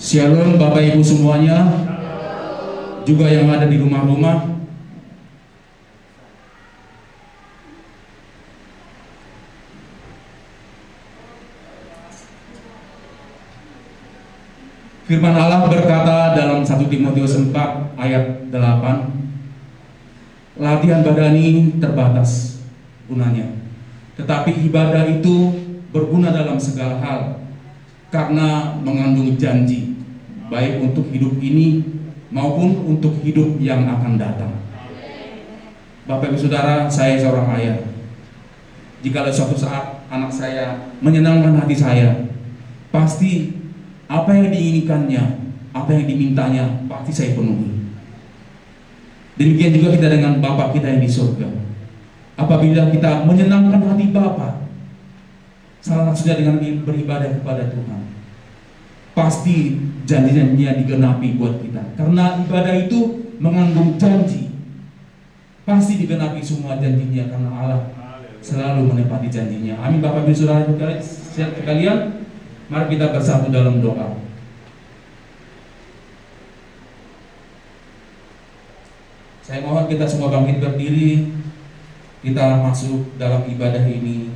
Shalom Bapak Ibu semuanya, juga yang ada di rumah-rumah. Firman Allah berkata dalam 1 Timotius 4 ayat 8, latihan badani terbatas gunanya, tetapi ibadah itu berguna dalam segala hal, karena mengandung janji, baik untuk hidup ini maupun untuk hidup yang akan datang. Bapak Ibu Saudara, saya seorang ayah. Jika suatu saat anak saya menyenangkan hati saya, pasti apa yang diinginkannya, apa yang dimintanya, pasti saya penuhi. Demikian juga kita dengan Bapa kita yang di surga. Apabila kita menyenangkan hati Bapa, salah satunya dengan beribadah kepada Tuhan, pasti janji-janjinya digenapi buat kita. Karena ibadah itu mengandung janji, pasti digenapi semua janjinya, karena Allah selalu menepati janjinya. Amin. Bapak Ibu Saudara sekalian, mari kita bersatu dalam doa. Saya mohon kita semua bangkit berdiri. Kita masuk dalam ibadah ini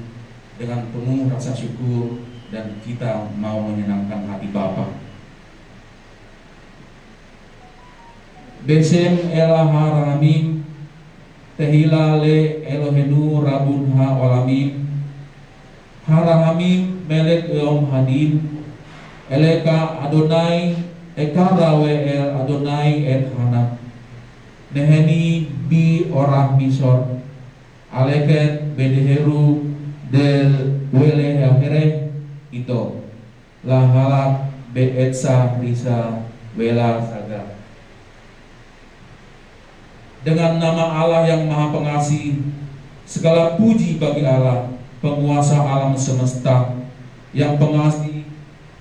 dengan penuh rasa syukur, dan kita mau menyenangkan hati Bapa. Besem Elah Ramim Tehila le Elohenu Rabun ha Olamim Harahamim Melek Eom Hadin Eleka Adonai Ekarawe El Adonai Et Hanak Neheni Bi Orah Misor Aleket Bedeheru Del Wele Helhere Ito Lahalak Beetsa Risa Wela Saga. Dengan nama Allah yang Maha Pengasih, segala puji bagi Allah, penguasa alam semesta, yang pengasih,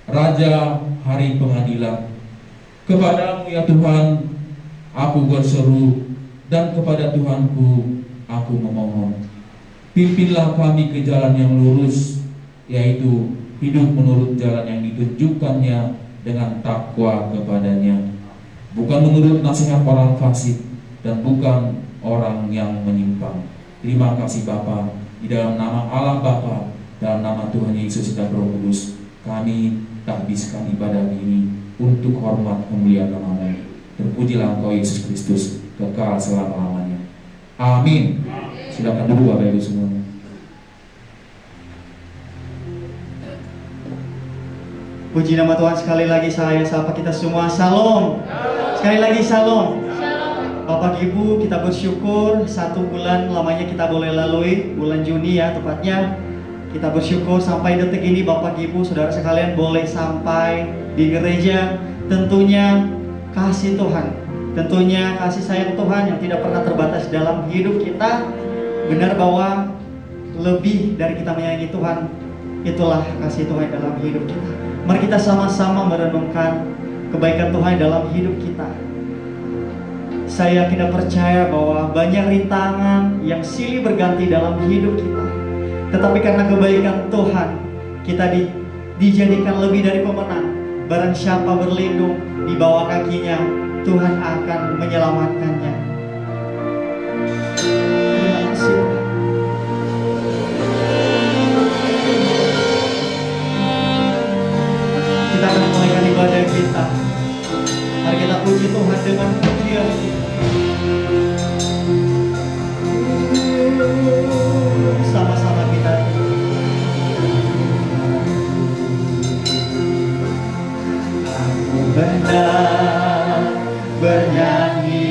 Raja hari pengadilan. Kepadamu ya Tuhan, aku berseru, dan kepada Tuhanku aku memohon. Pimpinlah kami ke jalan yang lurus, yaitu hidup menurut jalan yang ditunjukkannya dengan takwa kepadanya, bukan menurut nasihat orang fasik, dan bukan orang yang menyimpang. Terima kasih Bapa, di dalam nama Allah Bapa, dalam nama Tuhan Yesus dan Roh Kudus, kami habiskan ibadah ini untuk hormat kemuliaan nama-Mu. Terpujilah Engkau Yesus Kristus, kekal selama-lamanya. Amin. Silakan dulu Bapak Ibu semuanya. Puji nama Tuhan. Sekali lagi saya sapa kita semua, Shalom. Sekali lagi Shalom. Bapak Ibu, kita bersyukur 1 bulan lamanya kita boleh lalui, bulan Juni ya tepatnya. Kita bersyukur sampai detik ini Bapak Ibu, saudara sekalian boleh sampai di gereja. Tentunya kasih Tuhan, tentunya kasih sayang Tuhan yang tidak pernah terbatas dalam hidup kita. Benar bahwa lebih dari kita menyayangi Tuhan, itulah kasih Tuhan dalam hidup kita. Mari kita sama-sama merenungkan kebaikan Tuhan dalam hidup kita. Saya yakin dan percaya bahwa banyak rintangan yang silih berganti dalam hidup kita, tetapi karena kebaikan Tuhan, kita dijadikan lebih dari pemenang. Barang siapa berlindung di bawah kakinya, Tuhan akan menyelamatkannya. Terima kasih. Kita akan mulai ibadah kita. Mari kita puji Tuhan dengan pujian kita. Sama-sama kita aku benar bernyanyi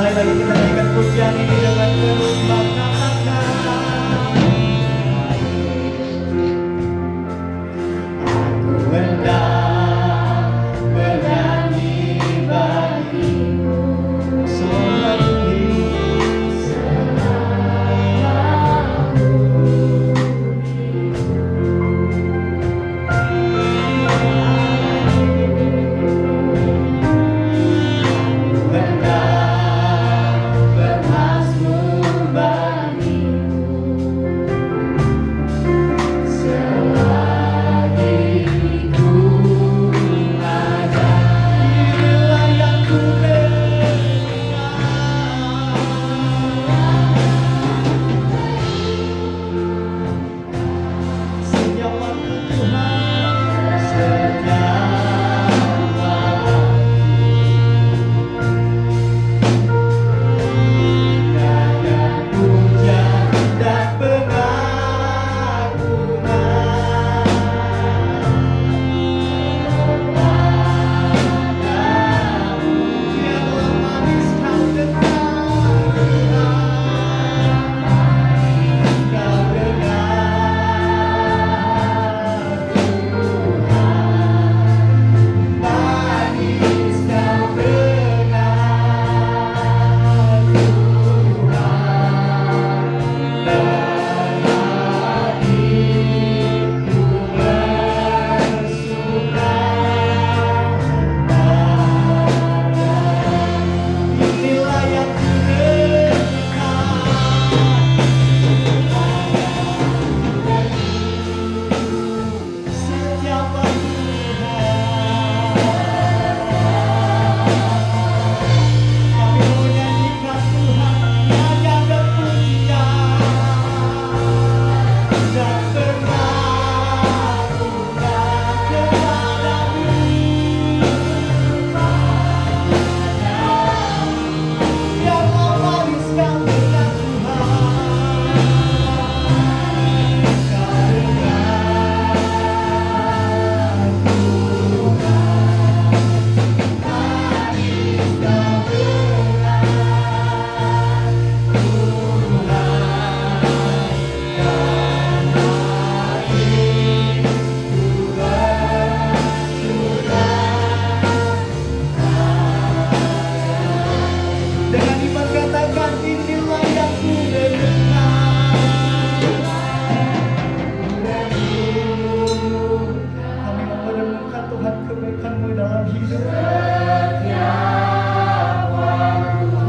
Sekali lagi kita nyanyikan pujian ini dengan penuh kata-kata. Aku hendak bernyanyi bagimu selalu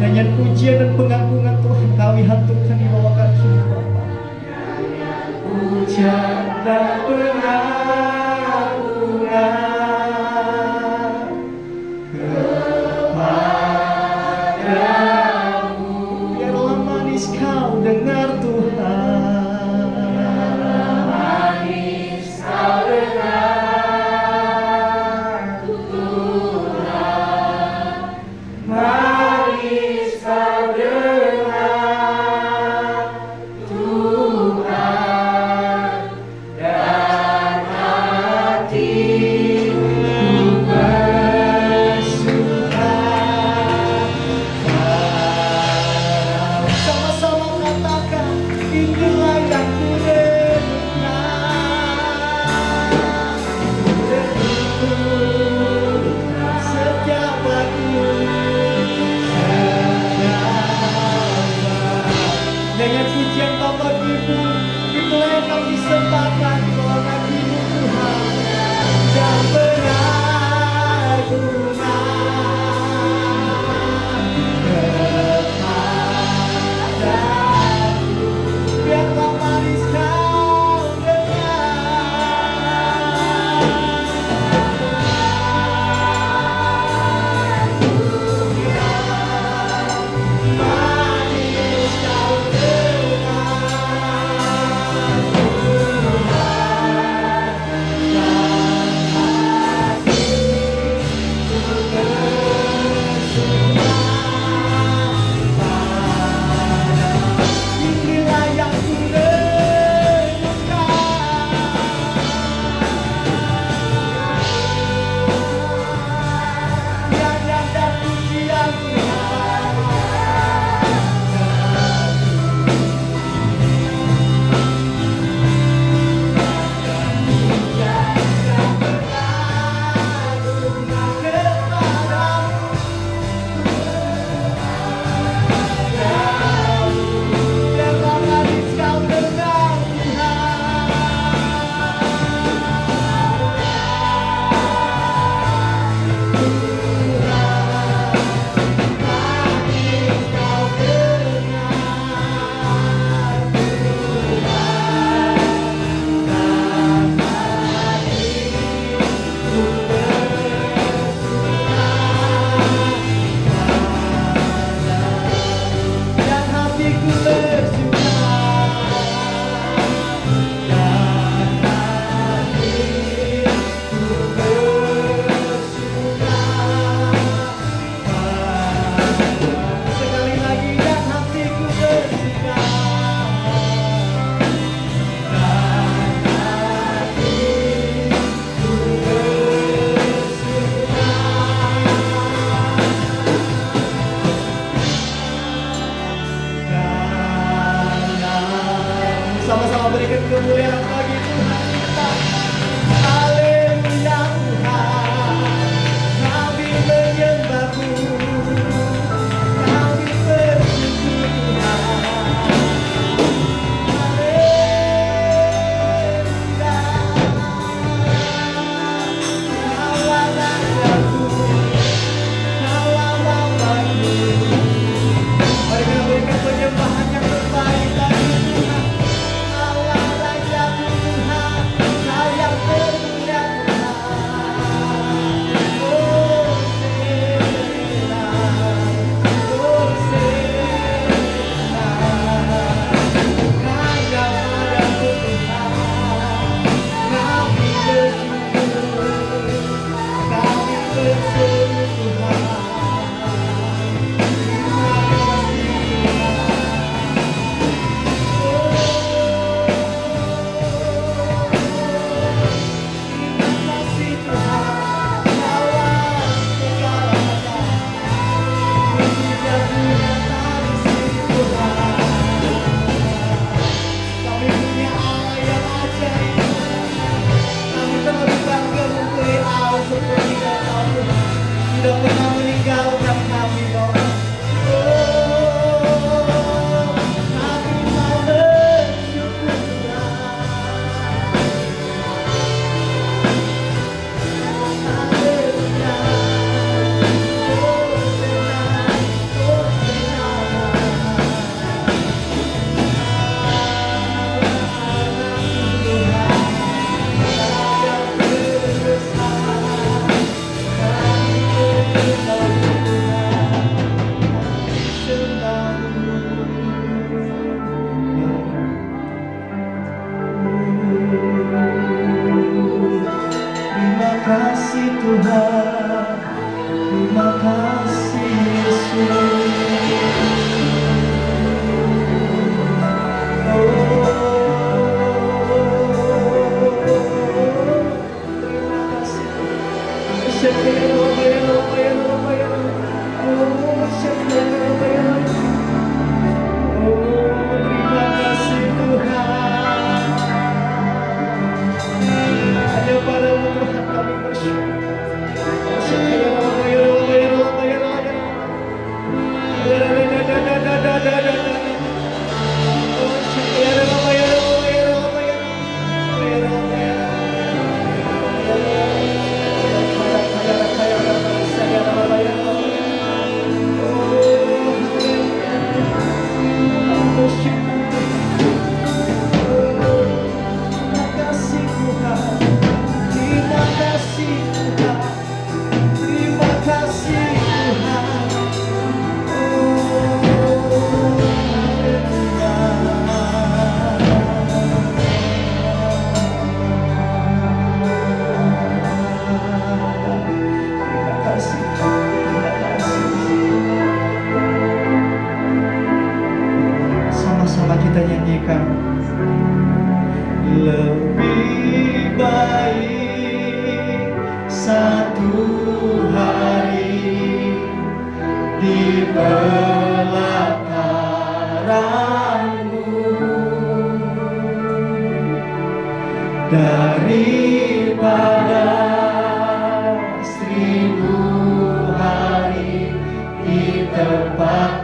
nyanyian pujian dan pengagungan Tuhan kami hanturkan di bawah kaki Bapa. Pujian dan pengagungan kepadamu. Biarlah manis kau dengar Tuhan. Manis kau dengar Tuhan. Manis kau dengar Tuhan dan tidak pernah meninggalkan kami Bapa. Oh, kami mau bersyukur Terima kasih Tuhan, terima kasih Yesus. Terima kasih. Terima kasih Tuhan. Hanya padamu Tuhan kami bersyukur. Terima kasih Tuhan. Terima kasih Tuhan. Terima kasih Tuhan. Terima kasih. Terima kasih. Sama-sama kita nyanyikan. Lebih baik satu hari di pelataranmu daripada 1000 hari di tempat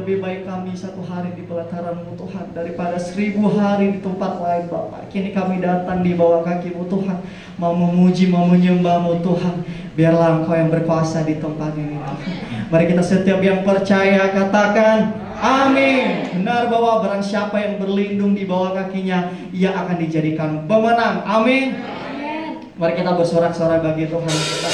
Lebih baik kami 1 hari di pelataran-Mu Tuhan daripada 1000 hari di tempat lain Bapa. Kini kami datang di bawah kaki-Mu Tuhan, mau memuji, mau menyembah-Mu Tuhan. Biarlah Engkau yang berkuasa di tempat ini Tuhan. Mari kita setiap yang percaya katakan amin. Benar bahwa barang siapa yang berlindung di bawah kakinya, ia akan dijadikan pemenang. Amin. Mari kita bersorak-sorai bagi Tuhan kita.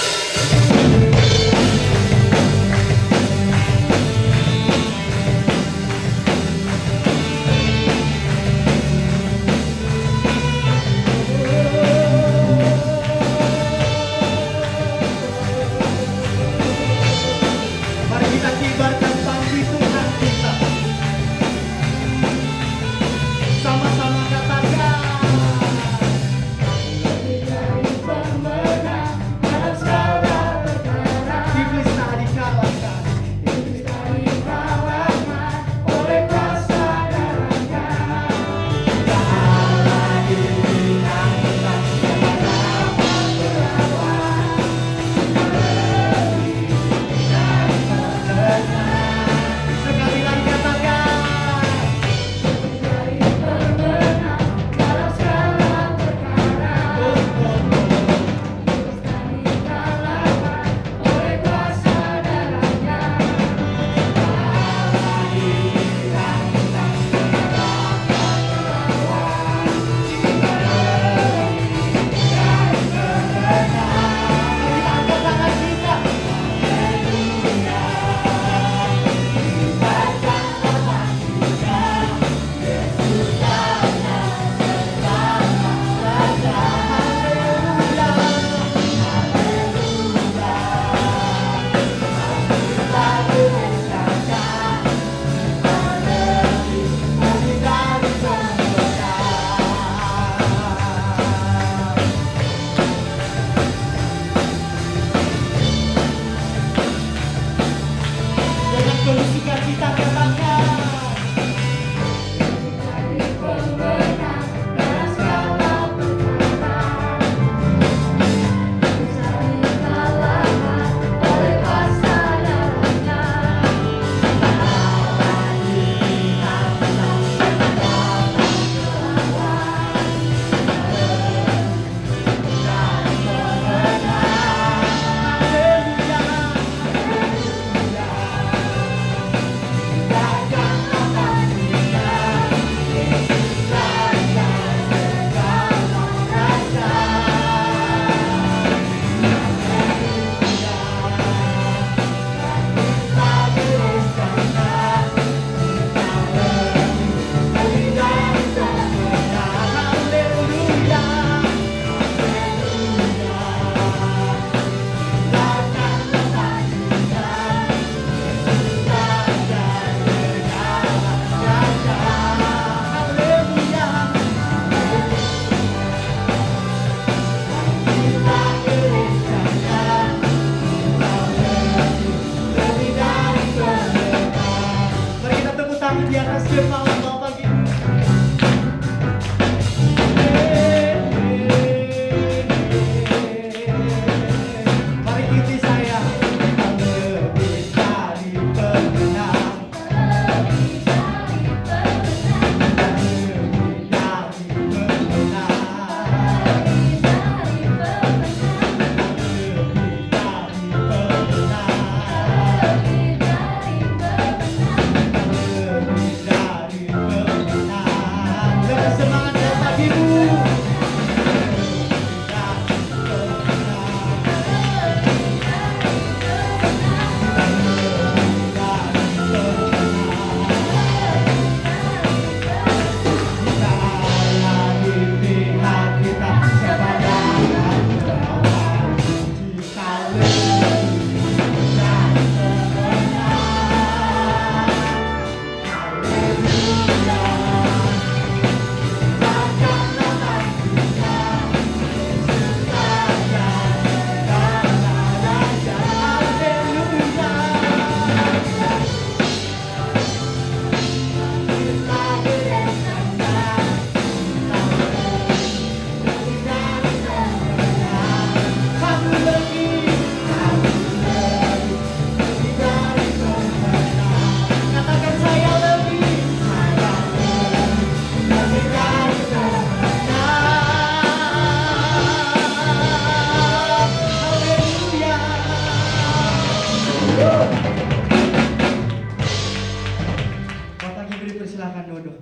duduk.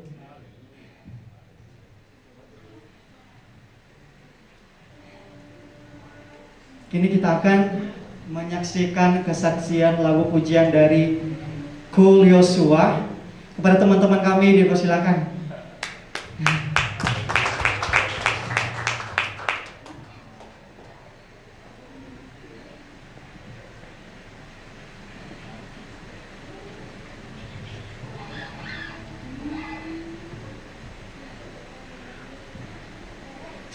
Kini kita akan menyaksikan kesaksian lagu pujian dari Cool Yosua. Kepada teman-teman kami dipersilakan.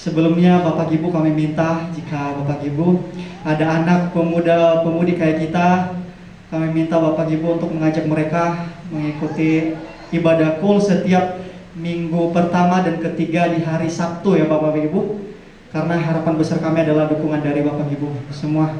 Sebelumnya Bapak Ibu kami minta jika Bapak Ibu ada anak pemuda-pemudi kayak kita, kami minta Bapak Ibu untuk mengajak mereka mengikuti ibadah kul setiap minggu pertama dan ketiga di hari Sabtu ya Bapak Ibu. Karena harapan besar kami adalah dukungan dari Bapak Ibu semua.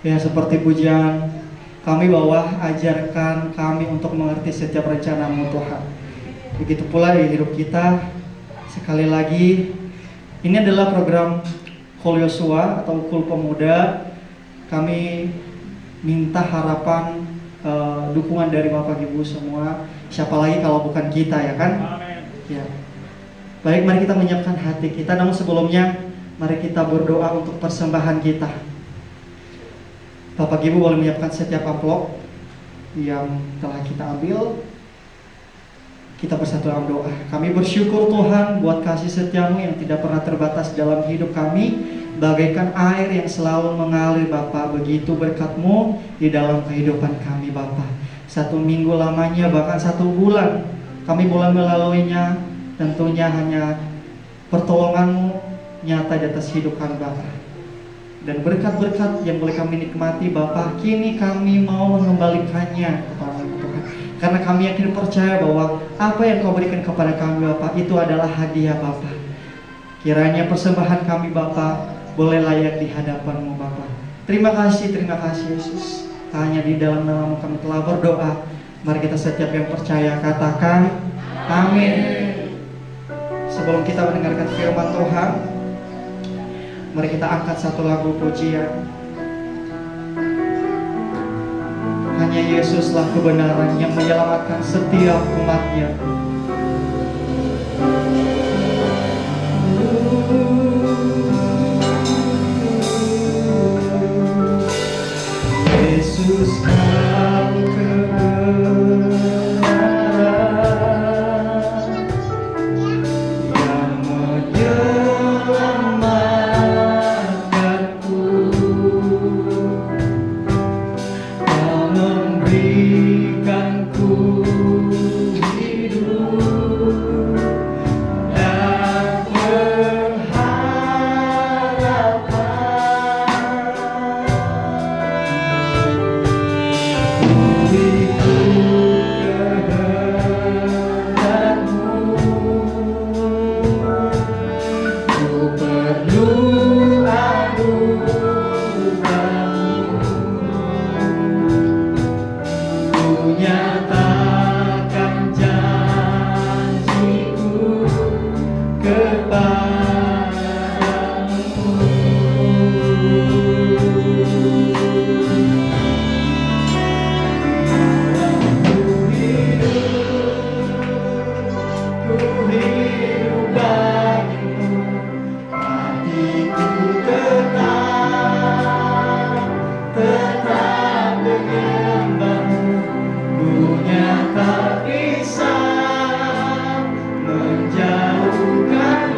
Ya, seperti pujian kami bahwa ajarkan kami untuk mengerti setiap rencana-Mu Tuhan. Begitu pula di hidup kita. Sekali lagi, ini adalah program Kul Yosua atau Kul Pemuda, kami minta harapan dukungan dari Bapak Ibu semua. Siapa lagi kalau bukan kita, ya kan? Amin. Ya. Baik, mari kita menyiapkan hati kita. Namun sebelumnya, mari kita berdoa untuk persembahan kita. Bapak Ibu boleh menyiapkan setiap amplop yang telah kita ambil. Kita bersatu dalam doa. Kami bersyukur Tuhan buat kasih setiamu yang tidak pernah terbatas dalam hidup kami. Bagaikan air yang selalu mengalir Bapa, begitu berkat-Mu di dalam kehidupan kami Bapa. 1 minggu lamanya, bahkan 1 bulan kami boleh melaluinya. Tentunya hanya pertolongan-Mu nyata di atas hidup kami Bapa. Dan berkat-berkat yang boleh kami nikmati Bapa, kini kami mau mengembalikannya kepada Tuhan. Karena kami yakin percaya bahwa apa yang Kau berikan kepada kami Bapa itu adalah hadiah Bapa. Kiranya persembahan kami Bapa boleh layak di hadapan-Mu Bapa. Terima kasih Yesus. Hanya di dalam nama-Mu kami telah berdoa. Mari kita setiap yang percaya katakan amin. Sebelum kita mendengarkan firman Tuhan, mari kita angkat satu lagu pujian. Hanya Yesuslah kebenaran yang menyelamatkan setiap umatnya. Yesus kau kebenaran yang menyelamatkanku. Kau memberikanku hidup dan nyatakan janjiku kepadamu. Ku hidup bagimu, hatiku tetap menyembahmu. Dunia tak bisa menjauhkan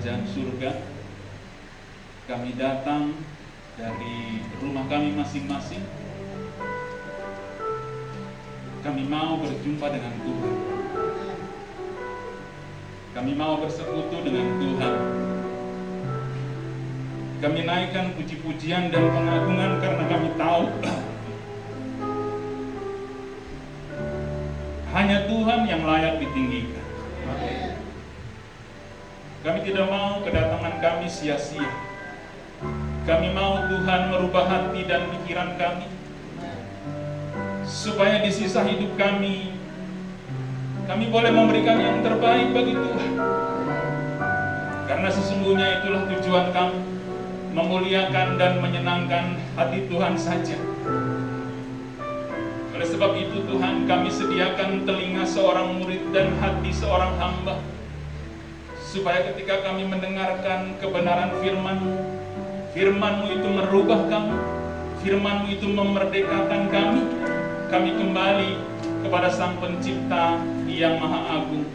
kerajaan surga. Kami datang dari rumah kami masing-masing. Kami mau berjumpa dengan Tuhan. Kami mau bersekutu dengan Tuhan. Kami naikkan puji-pujian dan pengagungan karena kami tahu hanya Tuhan yang layak ditinggikan. Kami tidak mau kedatangan kami sia-sia. Kami mau Tuhan merubah hati dan pikiran kami, supaya di sisa hidup kami boleh memberikan yang terbaik bagi Tuhan. Karena sesungguhnya itulah tujuan kami, memuliakan dan menyenangkan hati Tuhan saja. Oleh sebab itu Tuhan, kami sediakan telinga seorang murid dan hati seorang hamba, supaya ketika kami mendengarkan kebenaran firman-Mu, firman-Mu itu merubah kami, firman-Mu itu memerdekakan kami kembali kepada Sang Pencipta yang Maha Agung.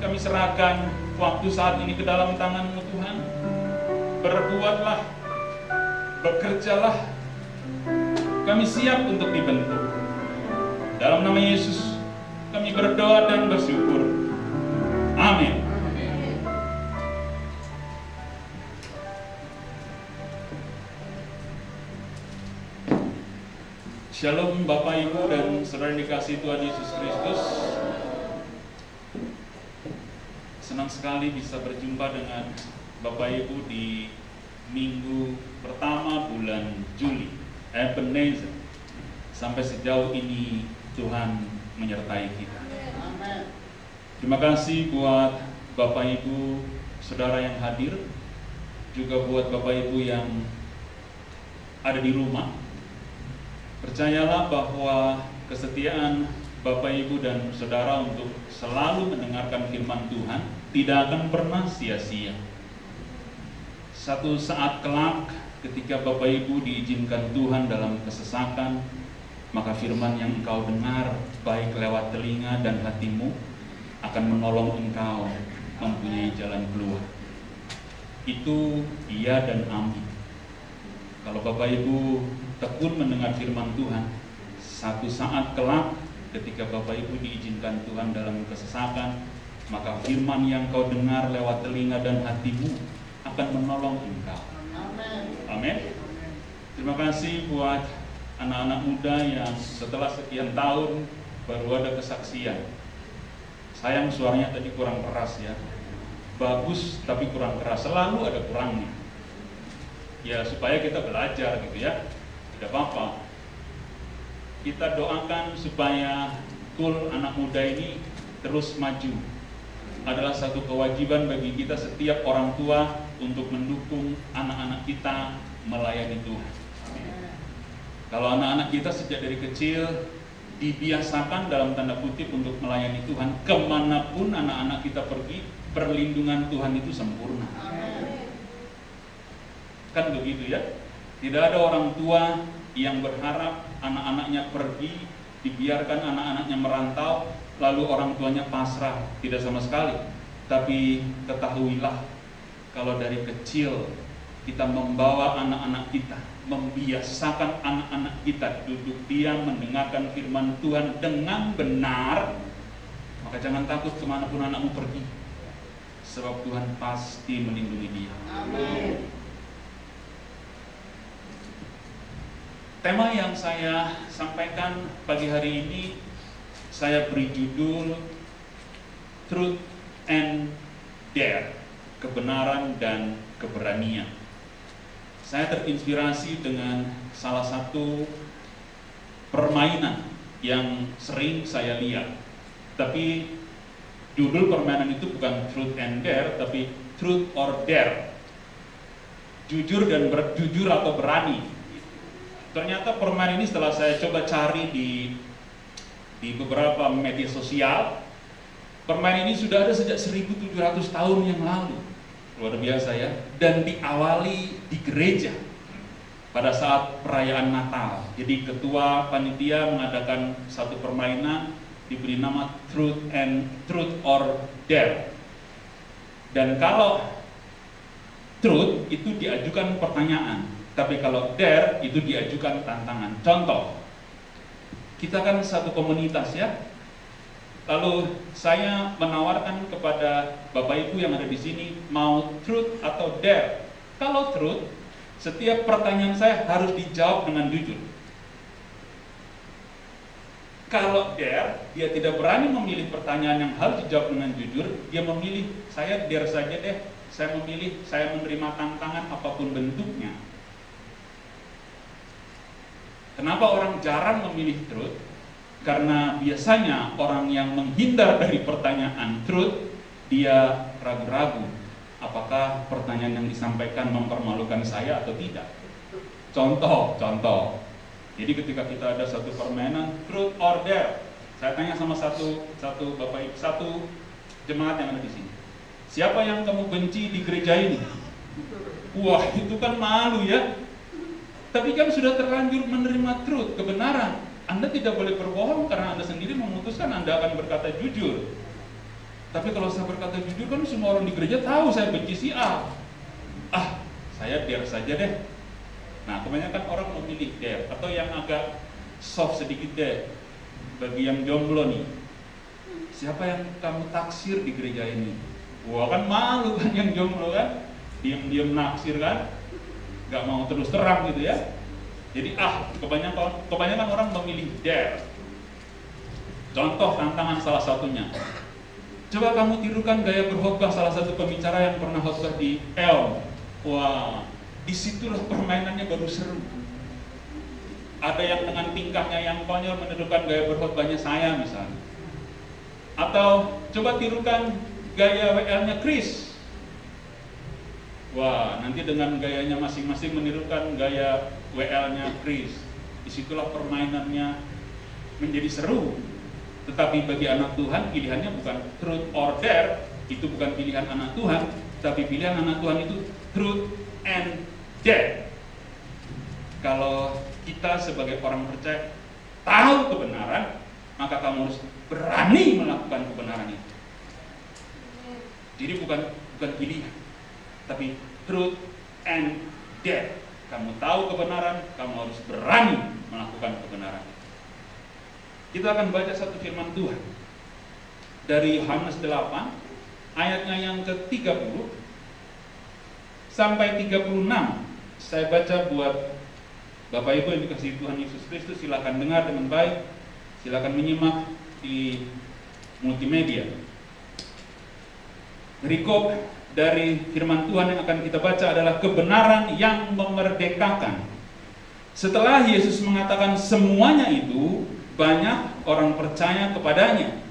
Kami serahkan waktu saat ini ke dalam tangan-Mu Tuhan. Berbuatlah, bekerjalah, kami siap untuk dibentuk. Dalam nama Yesus kami berdoa dan bersyukur. Amin. Shalom Bapak Ibu dan saudara dikasihi Tuhan Yesus Kristus. Senang sekali bisa berjumpa dengan Bapak Ibu di minggu pertama bulan Juli, Ebenezer. Sampai sejauh ini Tuhan menyertai kita. Terima kasih buat Bapak Ibu, saudara yang hadir, juga buat Bapak Ibu yang ada di rumah. Percayalah bahwa kesetiaan Bapak Ibu dan saudara untuk selalu mendengarkan firman Tuhan tidak akan pernah sia-sia. Satu saat kelak ketika Bapak Ibu diizinkan Tuhan dalam kesesakan, maka firman yang engkau dengar baik lewat telinga dan hatimu akan menolong engkau mempunyai jalan keluar. Itu iya dan amin. Kalau Bapak Ibu tekun mendengar firman Tuhan, satu saat kelak ketika Bapak Ibu diizinkan Tuhan dalam kesesakan, maka firman yang kau dengar lewat telinga dan hatimu akan menolong engkau. Amin. Terima kasih buat anak-anak muda yang setelah sekian tahun baru ada kesaksian. Sayang suaranya tadi kurang keras ya. Bagus tapi kurang keras, selalu ada kurangnya. Ya supaya kita belajar gitu ya. Tidak apa-apa. Kita doakan supaya kul anak muda ini terus maju. Adalah satu kewajiban bagi kita setiap orang tua untuk mendukung anak-anak kita melayani Tuhan. Kalau anak-anak kita sejak dari kecil dibiasakan dalam tanda kutip untuk melayani Tuhan, kemanapun anak-anak kita pergi, perlindungan Tuhan itu sempurna. Kan begitu ya? Tidak ada orang tua yang berharap anak-anaknya pergi, dibiarkan anak-anaknya merantau, lalu orang tuanya pasrah. Tidak sama sekali. Tapi ketahuilah, kalau dari kecil kita membawa anak-anak kita, membiasakan anak-anak kita duduk diam mendengarkan firman Tuhan dengan benar, maka jangan takut kemanapun anakmu pergi, sebab Tuhan pasti melindungi dia. Amin. Tema yang saya sampaikan pagi hari ini saya beri judul Truth and Dare, kebenaran dan keberanian. Saya terinspirasi dengan salah satu permainan yang sering saya lihat. Tapi judul permainan itu bukan Truth and Dare, tapi Truth or Dare. Jujur dan jujur atau berani. Ternyata permainan ini setelah saya coba cari di beberapa media sosial, permainan ini sudah ada sejak 1700 tahun yang lalu. Luar biasa ya. Dan diawali di gereja pada saat perayaan Natal. Jadi ketua panitia mengadakan satu permainan diberi nama Truth or Dare. Dan kalau truth itu diajukan pertanyaan, tapi kalau dare itu diajukan tantangan. Contoh, kita kan satu komunitas ya. Lalu saya menawarkan kepada Bapak Ibu yang ada di sini, mau truth atau dare? Kalau truth, setiap pertanyaan saya harus dijawab dengan jujur. Kalau dare, dia tidak berani memilih pertanyaan yang harus dijawab dengan jujur. Dia memilih, saya dare saja deh. Saya memilih, saya menerima tantangan apapun bentuknya. Kenapa orang jarang memilih truth? Karena biasanya orang yang menghindar dari pertanyaan truth, dia ragu-ragu apakah pertanyaan yang disampaikan mempermalukan saya atau tidak. Contoh. Jadi ketika kita ada satu permainan truth or dare, saya tanya sama satu Bapak Ibu, satu jemaat yang ada di sini. Siapa yang kamu benci di gereja ini? Wah, itu kan malu ya. Tapi kan sudah terlanjur menerima truth, kebenaran. Anda tidak boleh berbohong karena Anda sendiri memutuskan Anda akan berkata jujur. Tapi kalau saya berkata jujur kan semua orang di gereja tahu saya benci si A. Saya dare saja deh. Nah, kebanyakan orang memilih dare atau yang agak soft sedikit deh. Bagi yang jomblo nih, siapa yang kamu taksir di gereja ini? Wah, kan malu kan yang jomblo kan, diam-diam naksir kan, gak mau terus terang gitu ya. Jadi kebanyakan orang memilih dare. Contoh tantangan salah satunya. Coba kamu tirukan gaya berkhotbah salah satu pembicara yang pernah khotbah di Elm. Wah, disitulah permainannya baru seru. Ada yang dengan tingkahnya yang konyol menirukan gaya berkhotbahnya saya misalnya. Atau coba tirukan gaya WL-nya Chris. Wah, nanti dengan gayanya masing-masing menirukan gaya WL-nya Chris. Disitulah permainannya menjadi seru. Tetapi bagi anak Tuhan pilihannya bukan truth or dare. Itu bukan pilihan anak Tuhan. Tapi pilihan anak Tuhan itu truth and dare. Kalau kita sebagai orang percaya tahu kebenaran, maka kamu harus berani melakukan kebenaran itu. Jadi bukan pilihan, tapi truth and dare. Kamu tahu kebenaran, kamu harus berani melakukan kebenaran. Kita akan baca satu firman Tuhan dari Yohanes 8 ayatnya yang ke-30 sampai 36. Saya baca buat Bapak Ibu yang dikasihi Tuhan Yesus Kristus, silakan dengar dengan baik, silakan menyimak di multimedia. Perikop dari firman Tuhan yang akan kita baca adalah kebenaran yang memerdekakan. Setelah Yesus mengatakan semuanya itu, banyak orang percaya kepadanya.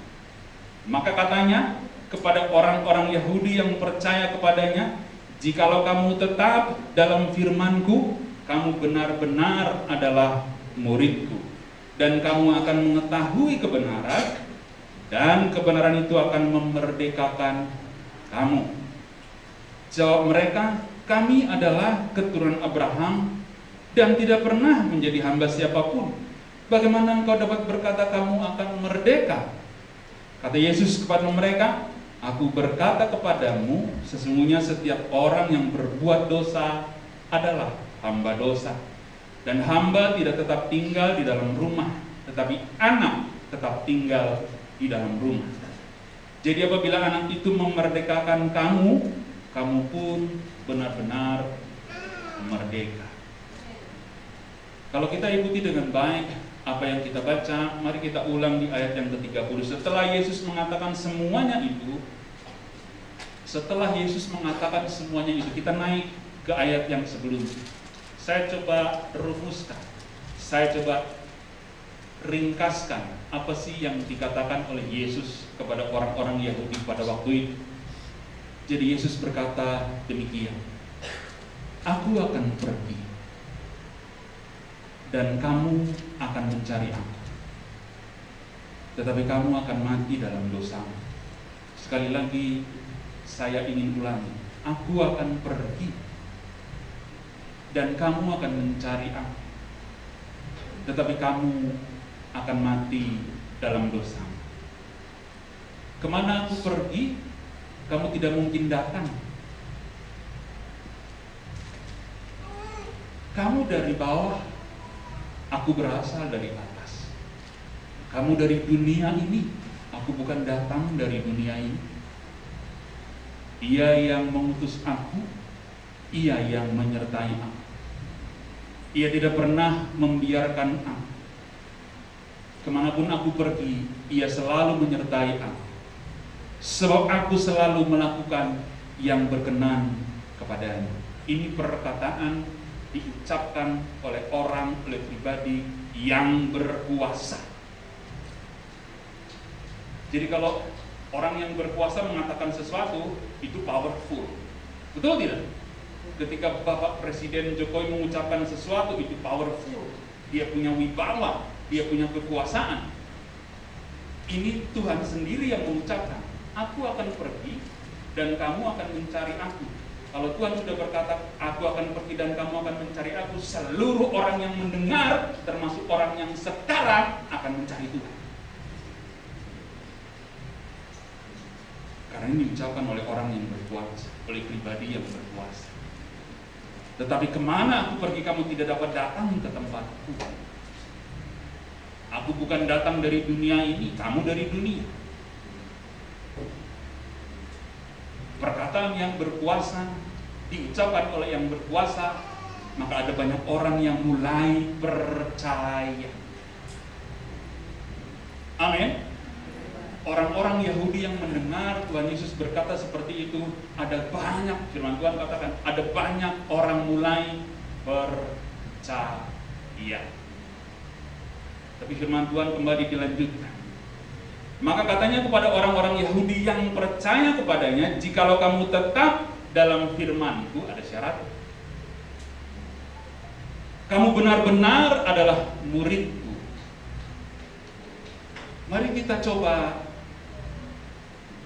Maka katanya kepada orang-orang Yahudi yang percaya kepadanya, jikalau kamu tetap dalam firman-Ku, kamu benar-benar adalah murid-Ku, dan kamu akan mengetahui kebenaran, dan kebenaran itu akan memerdekakan kamu. Jawab mereka, kami adalah keturunan Abraham dan tidak pernah menjadi hamba siapapun. Bagaimana engkau dapat berkata kamu akan merdeka? Kata Yesus kepada mereka, aku berkata kepadamu, sesungguhnya setiap orang yang berbuat dosa adalah hamba dosa. Dan hamba tidak tetap tinggal di dalam rumah, tetapi anak tetap tinggal di dalam rumah. Jadi apabila anak itu memerdekakan kamu, kamu pun benar-benar merdeka. Kalau kita ikuti dengan baik apa yang kita baca, mari kita ulang di ayat yang ke-30. Setelah Yesus mengatakan semuanya itu, kita naik ke ayat yang sebelumnya. Saya coba rumuskan, saya coba ringkaskan apa sih yang dikatakan oleh Yesus kepada orang-orang Yahudi pada waktu itu. Jadi Yesus berkata demikian, aku akan pergi dan kamu akan mencari aku, tetapi kamu akan mati dalam dosa. Sekali lagi saya ingin ulangi, aku akan pergi dan kamu akan mencari aku, tetapi kamu akan mati dalam dosa. Kemana aku pergi? kamu tidak mungkin datang. Kamu dari bawah, aku berasal dari atas. Kamu dari dunia ini, aku bukan datang dari dunia ini. Dia yang mengutus aku, Ia yang menyertai aku. Ia tidak pernah membiarkan aku. Kemanapun aku pergi, Ia selalu menyertai aku. Sebab aku selalu melakukan yang berkenan kepadanya. Ini perkataan diucapkan oleh pribadi yang berkuasa. Jadi kalau orang yang berkuasa mengatakan sesuatu, itu powerful. Betul tidak? Ketika Bapak Presiden Jokowi mengucapkan sesuatu, itu powerful. Dia punya wibawa, dia punya kekuasaan. Ini Tuhan sendiri yang mengucapkan, aku akan pergi dan kamu akan mencari aku. Kalau Tuhan sudah berkata, aku akan pergi dan kamu akan mencari aku, seluruh orang yang mendengar, termasuk orang yang sekarang, akan mencari Tuhan. Karena ini diucapkan oleh orang yang berkuasa, oleh pribadi yang berkuasa. Tetapi kemana aku pergi, kamu tidak dapat datang ke tempatku. Aku bukan datang dari dunia ini, kamu dari dunia. Perkataan yang berkuasa diucapkan oleh yang berkuasa, maka ada banyak orang yang mulai percaya. Amin. Orang-orang Yahudi yang mendengar Tuhan Yesus berkata seperti itu, ada banyak, firman Tuhan katakan, ada banyak orang mulai percaya. Tapi firman Tuhan kembali dilanjutkan. Maka katanya kepada orang-orang Yahudi yang percaya kepadanya, jikalau kamu tetap dalam firman-Ku, ada syarat. Kamu benar-benar adalah murid-Ku. Mari kita coba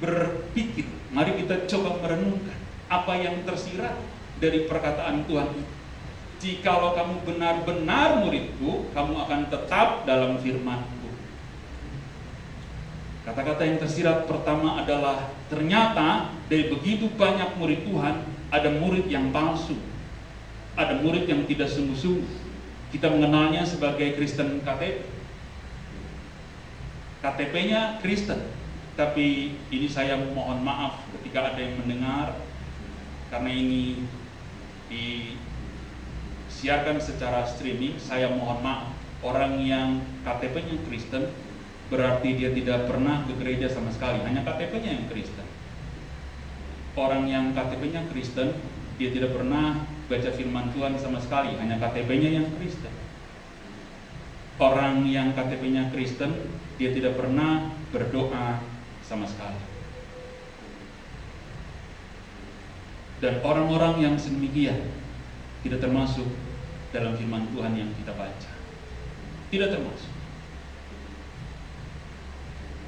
berpikir, mari kita coba merenungkan apa yang tersirat dari perkataan Tuhan itu. Jikalau kamu benar-benar murid-Ku, kamu akan tetap dalam firman-Ku. Kata-kata yang tersirat pertama adalah, ternyata dari begitu banyak murid Tuhan, ada murid yang palsu, ada murid yang tidak sungguh-sungguh. Kita mengenalnya sebagai Kristen KTP. KTP-nya Kristen, tapi ini saya mohon maaf ketika ada yang mendengar, karena ini disiarkan secara streaming. Saya mohon maaf, orang yang KTP-nya Kristen berarti dia tidak pernah ke gereja sama sekali, hanya KTP-nya yang Kristen. Orang yang KTP-nya Kristen, dia tidak pernah baca firman Tuhan sama sekali, hanya KTP-nya yang Kristen. Orang yang KTP-nya Kristen, dia tidak pernah berdoa sama sekali. Dan orang-orang yang sedemikian tidak termasuk dalam firman Tuhan yang kita baca. Tidak termasuk.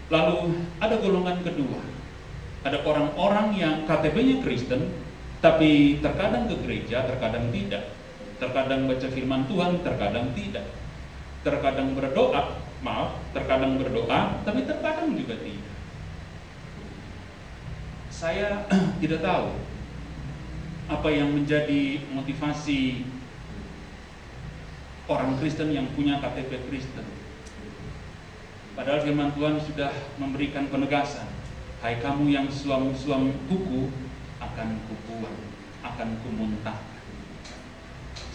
Lalu ada golongan kedua. Ada orang-orang yang KTP-nya Kristen, tapi terkadang ke gereja, terkadang tidak. Terkadang baca firman Tuhan, terkadang tidak. Terkadang berdoa, terkadang berdoa, tapi terkadang juga tidak. Saya tidak tahu apa yang menjadi motivasi orang Kristen yang punya KTP Kristen. Padahal firman Tuhan sudah memberikan penegasan, hai kamu yang suam-suam kuku, akan kubuang, akan kumuntahkan.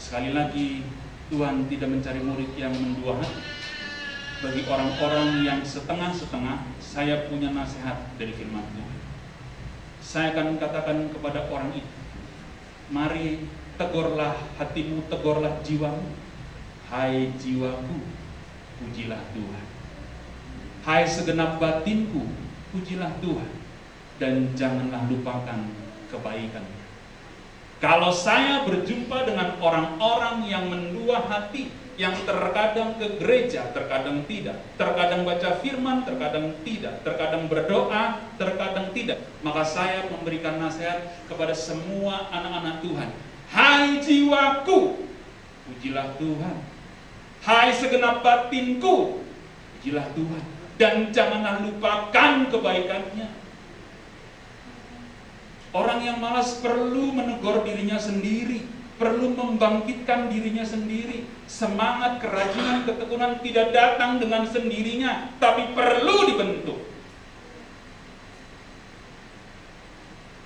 Sekali lagi, Tuhan tidak mencari murid yang mendua hati. Bagi orang-orang yang setengah-setengah, saya punya nasihat dari firman Tuhan. Saya akan katakan kepada orang itu, mari tegurlah hatimu, tegurlah jiwamu. Hai jiwaku, pujilah Tuhan. Hai segenap batinku, pujilah Tuhan. Dan janganlah lupakan kebaikan-Nya. Kalau saya berjumpa dengan orang-orang yang mendua hati, yang terkadang ke gereja, terkadang tidak, terkadang baca firman, terkadang tidak, terkadang berdoa, terkadang tidak, maka saya memberikan nasihat kepada semua anak-anak Tuhan. Hai jiwaku, pujilah Tuhan. Hai segenap batinku, pujilah Tuhan. Dan janganlah lupakan kebaikan-Nya. Orang yang malas perlu menegur dirinya sendiri, perlu membangkitkan dirinya sendiri. Semangat, kerajinan, ketekunan tidak datang dengan sendirinya, tapi perlu dibentuk.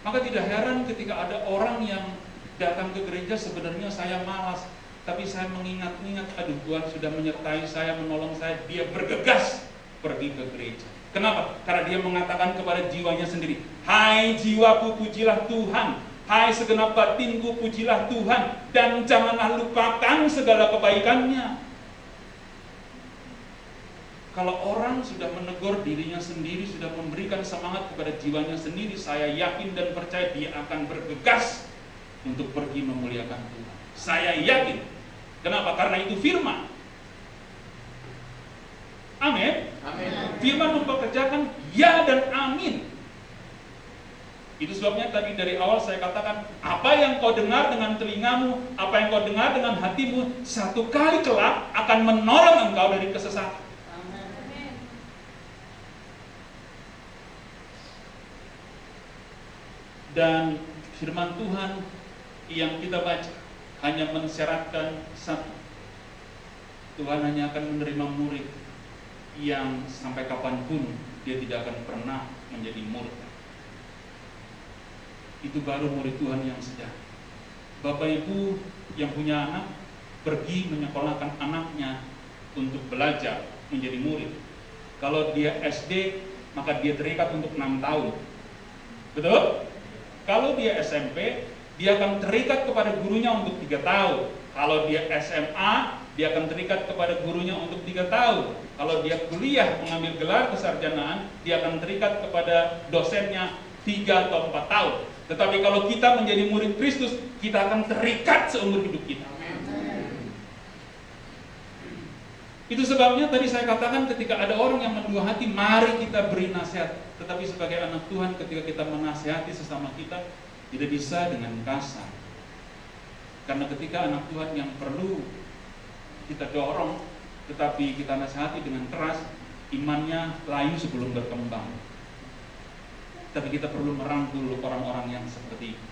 Maka tidak heran ketika ada orang yang datang ke gereja, sebenarnya saya malas, tapi saya mengingat-ingat, aduh Tuhan sudah menyertai saya, menolong saya, dia bergegas pergi ke gereja. Kenapa? Karena dia mengatakan kepada jiwanya sendiri, hai jiwaku pujilah Tuhan, hai segenap batinku pujilah Tuhan, dan janganlah lupakan segala kebaikannya. Kalau orang sudah menegur dirinya sendiri, sudah memberikan semangat kepada jiwanya sendiri, saya yakin dan percaya dia akan bergegas untuk pergi memuliakan Tuhan. Saya yakin. Kenapa? Karena itu firman. Amin. Amin. Firman mempekerjakan ya dan amin. Itu sebabnya tadi dari awal saya katakan, apa yang kau dengar dengan telingamu, apa yang kau dengar dengan hatimu, satu kali kelak akan menolong engkau dari kesesatan. Amin. Dan firman Tuhan yang kita baca hanya mensyaratkan satu, Tuhan hanya akan menerima murid yang sampai kapanpun dia tidak akan pernah menjadi murtad. Itu baru murid Tuhan yang sejati. Bapak Ibu yang punya anak, pergi menyekolahkan anaknya untuk belajar menjadi murid. Kalau dia SD, maka dia terikat untuk 6 tahun. Betul? Kalau dia SMP, dia akan terikat kepada gurunya untuk 3 tahun. Kalau dia SMA, dia akan terikat kepada gurunya untuk 3 tahun. Kalau dia kuliah mengambil gelar kesarjanaan, dia akan terikat kepada dosennya 3 atau 4 tahun. Tetapi kalau kita menjadi murid Kristus, kita akan terikat seumur hidup kita. Itu sebabnya tadi saya katakan, ketika ada orang yang mendua hati, mari kita beri nasihat. Tetapi sebagai anak Tuhan, ketika kita menasihati sesama kita, tidak bisa dengan kasar. Karena ketika anak Tuhan yang perlu kita dorong, tetapi kita nasihati dengan keras, imannya layu sebelum berkembang. Tapi kita perlu merangkul orang-orang yang seperti itu.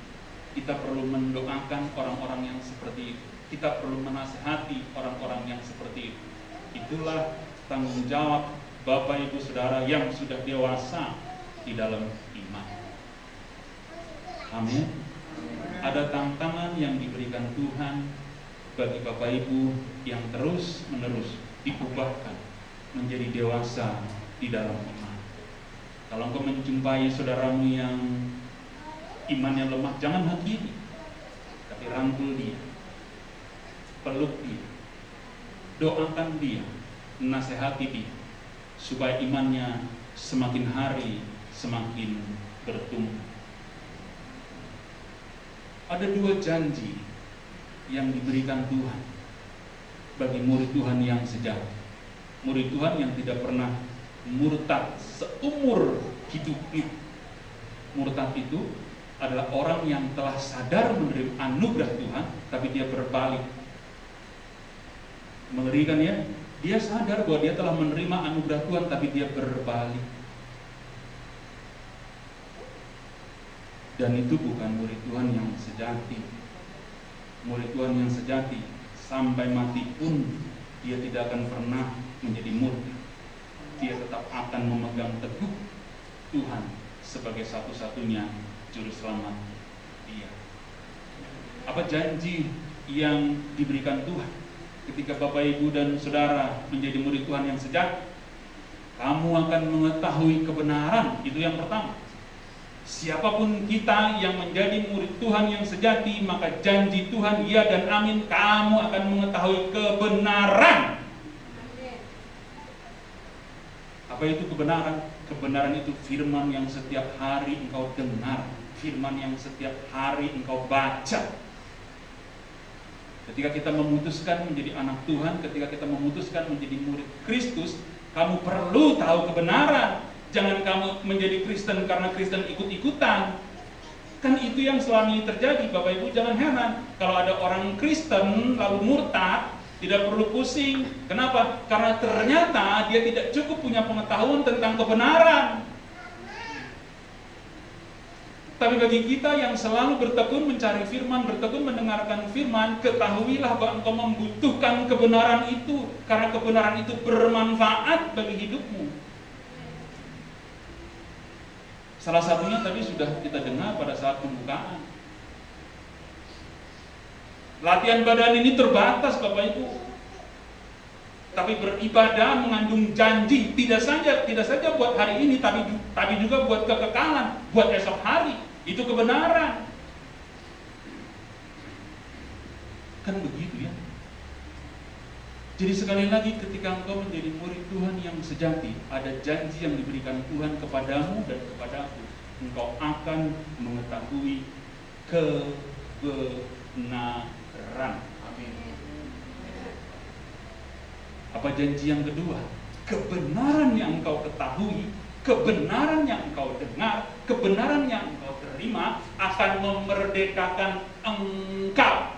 Kita perlu mendoakan orang-orang yang seperti itu. Kita perlu menasihati orang-orang yang seperti itu. Itulah tanggung jawab Bapak Ibu Saudara yang sudah dewasa di dalam iman. Amin. Ada tantangan yang diberikan Tuhan bagi Bapak Ibu yang terus menerus diubahkan menjadi dewasa di dalam iman. Kalau engkau menjumpai saudaramu yang imannya lemah, jangan hakimi, tapi rangkul dia, peluk dia, doakan dia, nasihati dia, supaya imannya semakin hari semakin bertumbuh. Ada 2 janji yang diberikan Tuhan bagi murid Tuhan yang sejati. Murid Tuhan yang tidak pernah murtad seumur hidupnya. Murtad itu adalah orang yang telah sadar menerima anugerah Tuhan, tapi dia berbalik. Mengerikan ya? Dia sadar bahwa dia telah menerima anugerah Tuhan, tapi dia berbalik. Dan itu bukan murid Tuhan yang sejati. Murid Tuhan yang sejati sampai mati pun dia tidak akan pernah menjadi murtad. Dia tetap akan memegang teguh Tuhan sebagai satu-satunya juru selamat dia. Apa janji yang diberikan Tuhan ketika Bapak Ibu dan Saudara menjadi murid Tuhan yang sejati? Kamu akan mengetahui kebenaran. Itu yang pertama. Siapapun kita yang menjadi murid Tuhan yang sejati, maka janji Tuhan ya dan amin, kamu akan mengetahui kebenaran. Apa itu kebenaran? Kebenaran itu firman yang setiap hari engkau dengar, firman yang setiap hari engkau baca. Ketika kita memutuskan menjadi anak Tuhan, ketika kita memutuskan menjadi murid Kristus, kamu perlu tahu kebenaran. Jangan kamu menjadi Kristen karena Kristen ikut-ikutan. Kan itu yang selama ini terjadi, Bapak Ibu. Jangan heran kalau ada orang Kristen lalu murtad, tidak perlu pusing. Kenapa? Karena ternyata dia tidak cukup punya pengetahuan tentang kebenaran. Tapi bagi kita yang selalu bertekun mencari firman, bertekun mendengarkan firman, ketahuilah bahwa engkau membutuhkan kebenaran itu, karena kebenaran itu bermanfaat bagi hidupmu. Salah satunya tadi sudah kita dengar pada saat pembukaan. Latihan badan ini terbatas Bapak Ibu. Tapi beribadah mengandung janji, tidak saja buat hari ini, tapi juga buat kekekalan, buat esok hari. Itu kebenaran. Kan begitu ya. Jadi sekali lagi ketika engkau menjadi murid Tuhan yang sejati, ada janji yang diberikan Tuhan kepadamu dan kepadaku. Engkau akan mengetahui kebenaran. Amin. Apa janji yang kedua? Kebenaran yang engkau ketahui, kebenaran yang engkau dengar, kebenaran yang engkau terima akan memerdekakan engkau.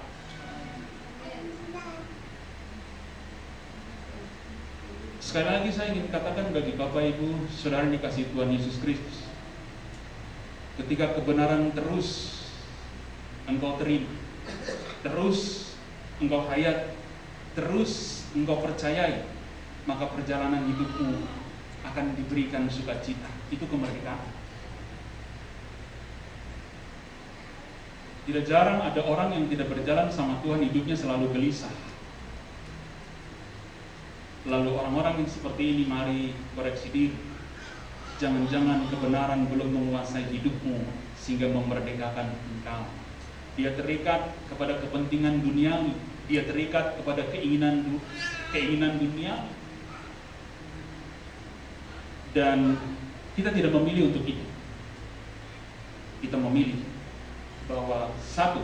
Sekali lagi saya ingin katakan bagi Bapak Ibu, Saudara dikasihi Tuhan Yesus Kristus, ketika kebenaran terus engkau terima, terus engkau hayat, terus engkau percayai, maka perjalanan hidupmu akan diberikan sukacita. Itu kemerdekaan. Tidak jarang ada orang yang tidak berjalan sama Tuhan, hidupnya selalu gelisah. Lalu orang-orang yang seperti ini mari koreksi diri. Jangan-jangan kebenaran belum menguasai hidupmu sehingga memerdekakan engkau. Dia terikat kepada kepentingan duniawi, dia terikat kepada keinginan dunia. Dan kita tidak memilih untuk itu. Kita memilih bahwa satu,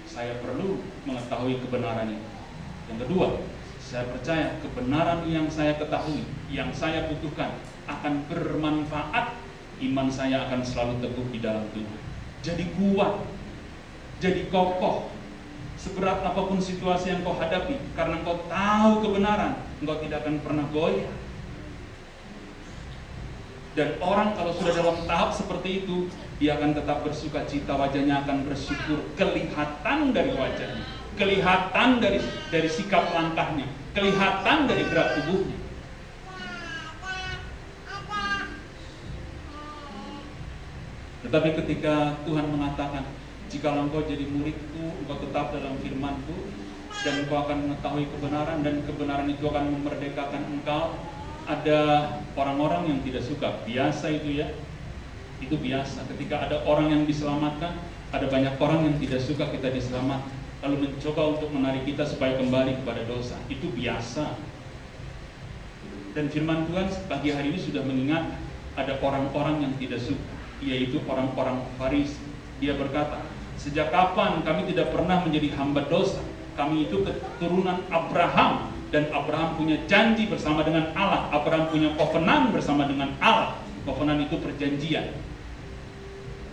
saya perlu mengetahui kebenaran itu. Yang kedua, saya percaya kebenaran yang saya ketahui, yang saya butuhkan akan bermanfaat. Iman saya akan selalu teguh di dalam Tuhan. Jadi kuat, jadi kokoh. Seberat apapun situasi yang kau hadapi, karena kau tahu kebenaran, engkau tidak akan pernah goyah. Dan orang kalau sudah dalam tahap seperti itu, dia akan tetap bersuka cita, wajahnya akan bersyukur, kelihatan dari wajahnya, kelihatan dari sikap langkahnya, kelihatan dari gerak tubuhnya. Tetapi ketika Tuhan mengatakan, jika engkau jadi muridku, engkau tetap dalam firmanku, dan engkau akan mengetahui kebenaran, dan kebenaran itu akan memerdekakan engkau. Ada orang-orang yang tidak suka, biasa itu ya, itu biasa. Ketika ada orang yang diselamatkan, ada banyak orang yang tidak suka kita diselamatkan, lalu mencoba untuk menarik kita supaya kembali kepada dosa. Itu biasa. Dan firman Tuhan pagi hari ini sudah mengingat ada orang-orang yang tidak suka, yaitu orang-orang Farisi. Dia berkata, sejak kapan kami tidak pernah menjadi hamba dosa? Kami itu keturunan Abraham, dan Abraham punya janji bersama dengan Allah. Abraham punya kovenan bersama dengan Allah. Kovenan itu perjanjian.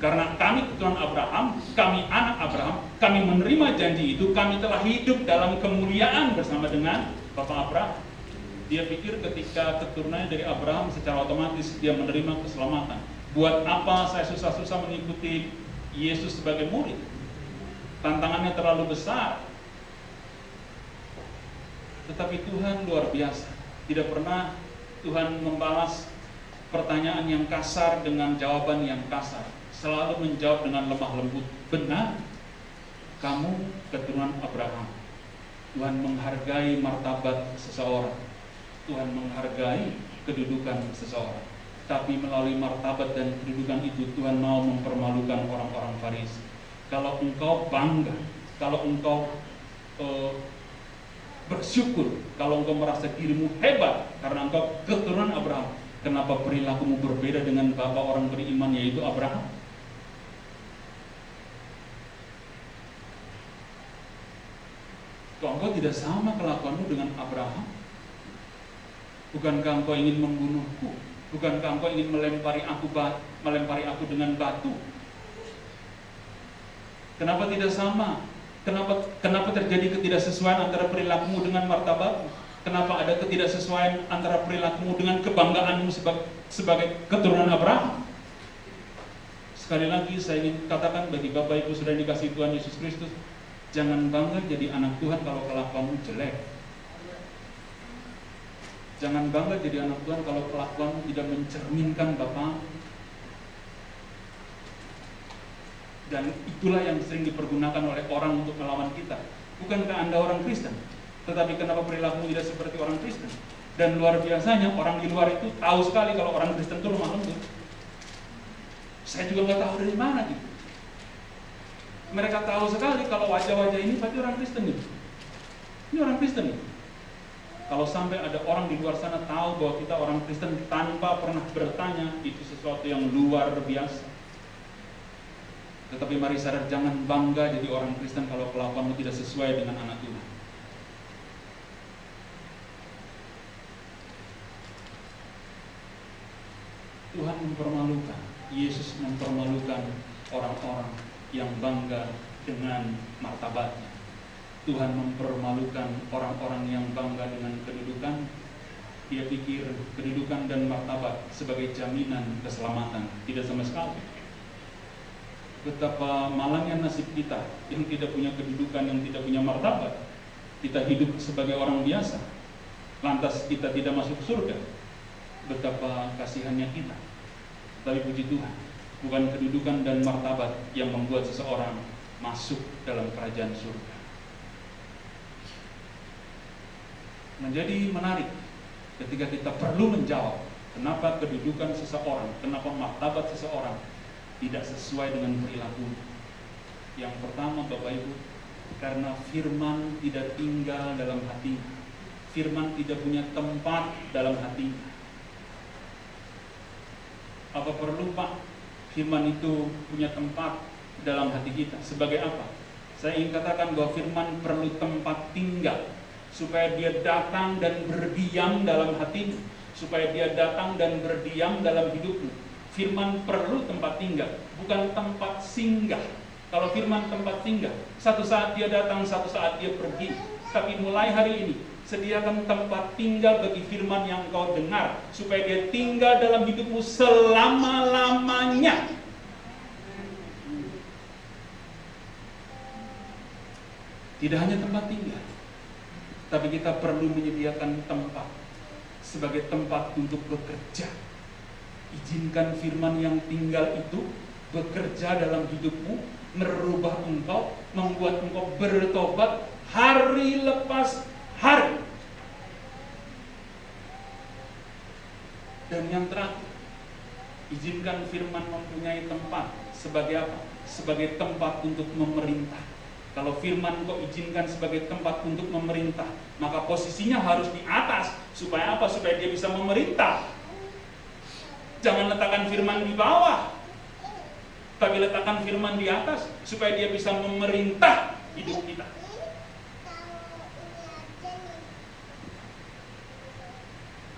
Karena kami keturunan Abraham, kami anak Abraham, kami menerima janji itu, kami telah hidup dalam kemuliaan bersama dengan Bapak Abraham. Dia pikir ketika keturunannya dari Abraham, secara otomatis dia menerima keselamatan. Buat apa saya susah-susah mengikuti Yesus sebagai murid? Tantangannya terlalu besar. Tetapi Tuhan luar biasa. Tidak pernah Tuhan membalas pertanyaan yang kasar dengan jawaban yang kasar. Selalu menjawab dengan lemah lembut. Benar, kamu keturunan Abraham. Tuhan menghargai martabat seseorang. Tuhan menghargai kedudukan seseorang. Tapi melalui martabat dan kedudukan itu, Tuhan mau mempermalukan orang-orang Farisi. Kalau engkau bangga, kalau engkau bersyukur, kalau engkau merasa dirimu hebat karena engkau keturunan Abraham, kenapa perilakumu berbeda dengan bapak orang beriman, yaitu Abraham? Kalau engkau tidak sama kelakuanmu dengan Abraham, bukankah engkau ingin membunuhku? Bukankah engkau ingin melempari aku dengan batu? Kenapa tidak sama? Kenapa terjadi ketidaksesuaian antara perilakumu dengan martabatmu? Kenapa ada ketidaksesuaian antara perilakumu dengan kebanggaanmu sebagai keturunan Abraham? Sekali lagi saya ingin katakan bagi Bapak Ibu sudah dikasih Tuhan Yesus Kristus, jangan bangga jadi anak Tuhan kalau kelakuanmu jelek. Jangan bangga jadi anak Tuhan kalau kelakuanmu tidak mencerminkan Bapa. Dan itulah yang sering dipergunakan oleh orang untuk melawan kita. Bukankah Anda orang Kristen? Tetapi kenapa perilakumu tidak seperti orang Kristen? Dan luar biasanya orang di luar itu tahu sekali kalau orang Kristen itu lemah lembut. Saya juga nggak tahu dari mana gitu. Mereka tahu sekali kalau wajah-wajah ini pasti orang Kristen nih. Ini orang Kristen nih. Kalau sampai ada orang di luar sana tahu bahwa kita orang Kristen tanpa pernah bertanya, itu sesuatu yang luar biasa. Tetapi mari sadar, jangan bangga jadi orang Kristen kalau kelakuanmu tidak sesuai dengan anak Tuhan. Tuhan mempermalukan, Yesus mempermalukan orang-orang yang bangga dengan martabatnya. Tuhan mempermalukan orang-orang yang bangga dengan kedudukan. Dia pikir kedudukan dan martabat sebagai jaminan keselamatan. Tidak sama sekali. Betapa malangnya nasib kita yang tidak punya kedudukan, yang tidak punya martabat. Kita hidup sebagai orang biasa, lantas kita tidak masuk surga. Betapa kasihannya kita. Tapi puji Tuhan, bukan kedudukan dan martabat yang membuat seseorang masuk dalam kerajaan surga. Menjadi menarik ketika kita perlu menjawab kenapa kedudukan seseorang, kenapa martabat seseorang tidak sesuai dengan perilaku. Yang pertama Bapak Ibu, karena firman tidak tinggal dalam hati. Firman tidak punya tempat dalam hati. Apa perlu Pak firman itu punya tempat dalam hati kita? Sebagai apa? Saya ingin katakan bahwa firman perlu tempat tinggal, supaya dia datang dan berdiam dalam hatimu, supaya dia datang dan berdiam dalam hidupmu. Firman perlu tempat tinggal, bukan tempat singgah. Kalau firman tempat singgah, satu saat dia datang, satu saat dia pergi. Tapi mulai hari ini, sediakan tempat tinggal bagi firman yang kau dengar, supaya dia tinggal dalam hidupmu selama-lamanya. Tidak hanya tempat tinggal, tapi kita perlu menyediakan tempat sebagai tempat untuk bekerja. Izinkan firman yang tinggal itu bekerja dalam hidupmu, merubah engkau, membuat engkau bertobat hari lepas hari. Dan yang terakhir, izinkan firman mempunyai tempat sebagai apa? Sebagai tempat untuk memerintah. Kalau firman kau izinkan sebagai tempat untuk memerintah, maka posisinya harus di atas. Supaya apa? Supaya dia bisa memerintah. Jangan letakkan firman di bawah, tapi letakkan firman di atas, supaya dia bisa memerintah hidup kita.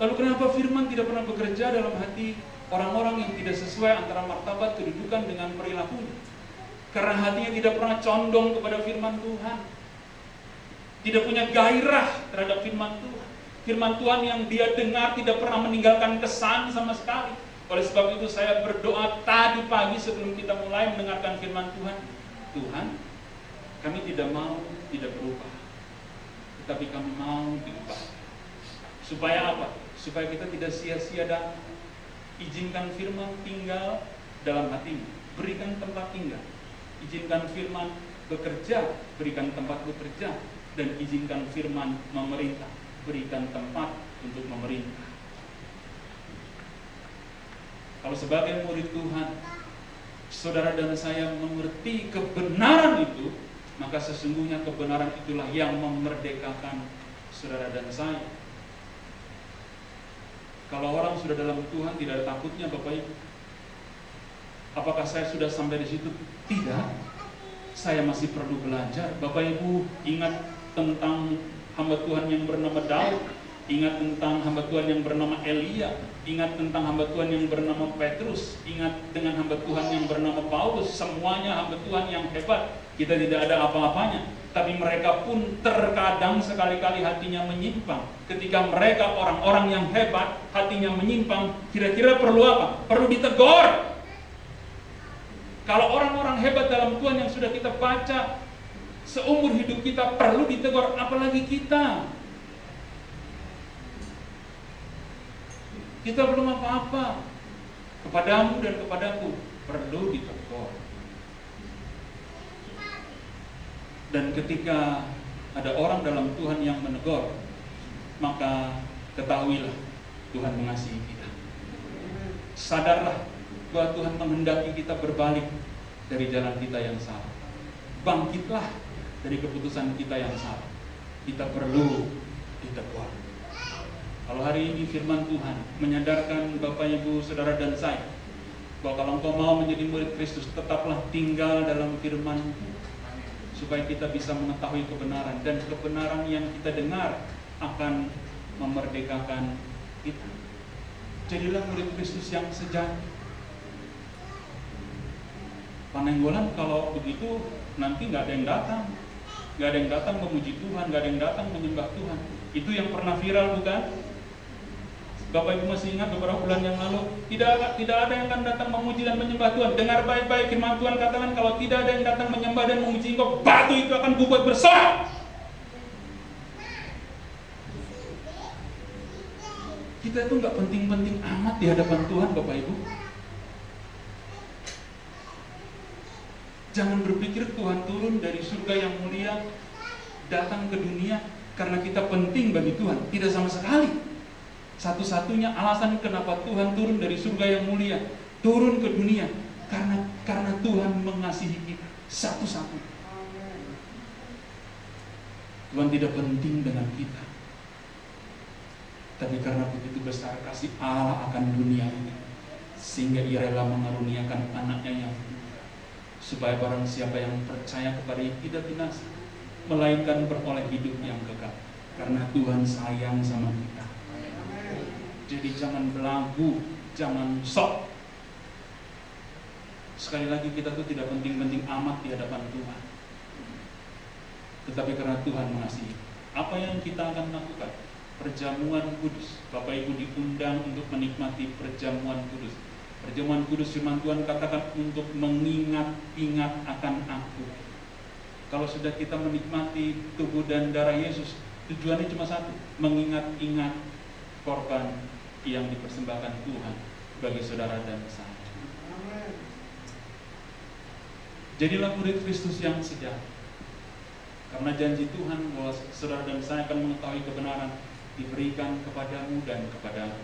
Lalu kenapa firman tidak pernah bekerja dalam hati orang-orang yang tidak sesuai antara martabat kedudukan dengan perilakunya? Karena hatinya tidak pernah condong kepada firman Tuhan, tidak punya gairah terhadap firman Tuhan. Firman Tuhan yang dia dengar tidak pernah meninggalkan kesan sama sekali. Oleh sebab itu saya berdoa tadi pagi sebelum kita mulai mendengarkan firman Tuhan. Tuhan, kami tidak mau tidak berubah, tetapi kami mau diubah. Supaya apa? Supaya kita tidak sia-sia datang. Izinkan firman tinggal dalam hatimu, berikan tempat tinggal. Izinkan firman bekerja, berikan tempat bekerja. Dan izinkan firman memerintah, berikan tempat untuk memerintah. Kalau sebagai murid Tuhan, saudara dan saya mengerti kebenaran itu, maka sesungguhnya kebenaran itulah yang memerdekakan saudara dan saya. Kalau orang sudah dalam Tuhan tidak ada takutnya Bapak Ibu. Apakah saya sudah sampai di situ? Tidak. Saya masih perlu belajar. Bapak Ibu ingat tentang hamba Tuhan yang bernama Daud, ingat tentang hamba Tuhan yang bernama Elia, ingat tentang hamba Tuhan yang bernama Petrus, ingat dengan hamba Tuhan yang bernama Paulus. Semuanya hamba Tuhan yang hebat. Kita tidak ada apa-apanya, tapi mereka pun terkadang sekali-kali hatinya menyimpang. Ketika mereka orang-orang yang hebat, hatinya menyimpang, kira-kira perlu apa? Perlu ditegur. Kalau orang-orang hebat dalam Tuhan yang sudah kita baca seumur hidup kita perlu ditegur, apalagi kita. Kita belum apa-apa. Kepadamu dan kepadaku perlu ditegur. Dan ketika ada orang dalam Tuhan yang menegur, maka ketahuilah Tuhan mengasihi kita. Sadarlah bahwa Tuhan menghendaki kita berbalik dari jalan kita yang salah. Bangkitlah dari keputusan kita yang salah. Kita perlu ditegur. Kalau hari ini firman Tuhan menyadarkan Bapak, Ibu, Saudara dan saya bahwa kalau engkau mau menjadi murid Kristus, tetaplah tinggal dalam firman, supaya kita bisa mengetahui kebenaran, dan kebenaran yang kita dengar akan memerdekakan kita. Jadilah murid Kristus yang sejati. Panenggolan kalau begitu nanti nggak ada yang datang memuji Tuhan, nggak ada yang datang menyembah Tuhan. Itu yang pernah viral, bukan? Bapak Ibu masih ingat beberapa bulan yang lalu, tidak ada yang akan datang memuji dan menyembah Tuhan. Dengar baik-baik, firman Tuhan katakan, kalau tidak ada yang datang menyembah dan memuji Engkau, batu itu akan kubuat bersorak. Kita itu nggak penting-penting amat di hadapan Tuhan, Bapak Ibu. Jangan berpikir Tuhan turun dari surga yang mulia datang ke dunia karena kita penting bagi Tuhan. Tidak sama sekali. Satu-satunya alasan kenapa Tuhan turun dari surga yang mulia, turun ke dunia, karena Tuhan mengasihi kita. Satu-satu. Tuhan tidak penting dengan kita, tapi karena begitu besar kasih Allah akan dunia ini, sehingga Ia rela mengaruniakan anaknya yang supaya barang siapa yang percaya kepadanya tidak binasa, melainkan beroleh hidup yang kekal. Karena Tuhan sayang sama kita. Jadi jangan belagu, jangan sok. Sekali lagi, kita tuh tidak penting-penting amat di hadapan Tuhan, tetapi karena Tuhan mengasihi. Apa yang kita akan lakukan? Perjamuan kudus. Bapak Ibu diundang untuk menikmati perjamuan kudus. Perjamuan kudus, firman Tuhan katakan untuk mengingat-ingat akan aku. Kalau sudah kita menikmati tubuh dan darah Yesus, tujuannya cuma satu, mengingat-ingat korban yang dipersembahkan Tuhan bagi saudara dan saya. Jadilah murid Kristus yang sejati. Karena janji Tuhan bahwa saudara dan saya akan mengetahui kebenaran diberikan kepadamu dan kepadamu.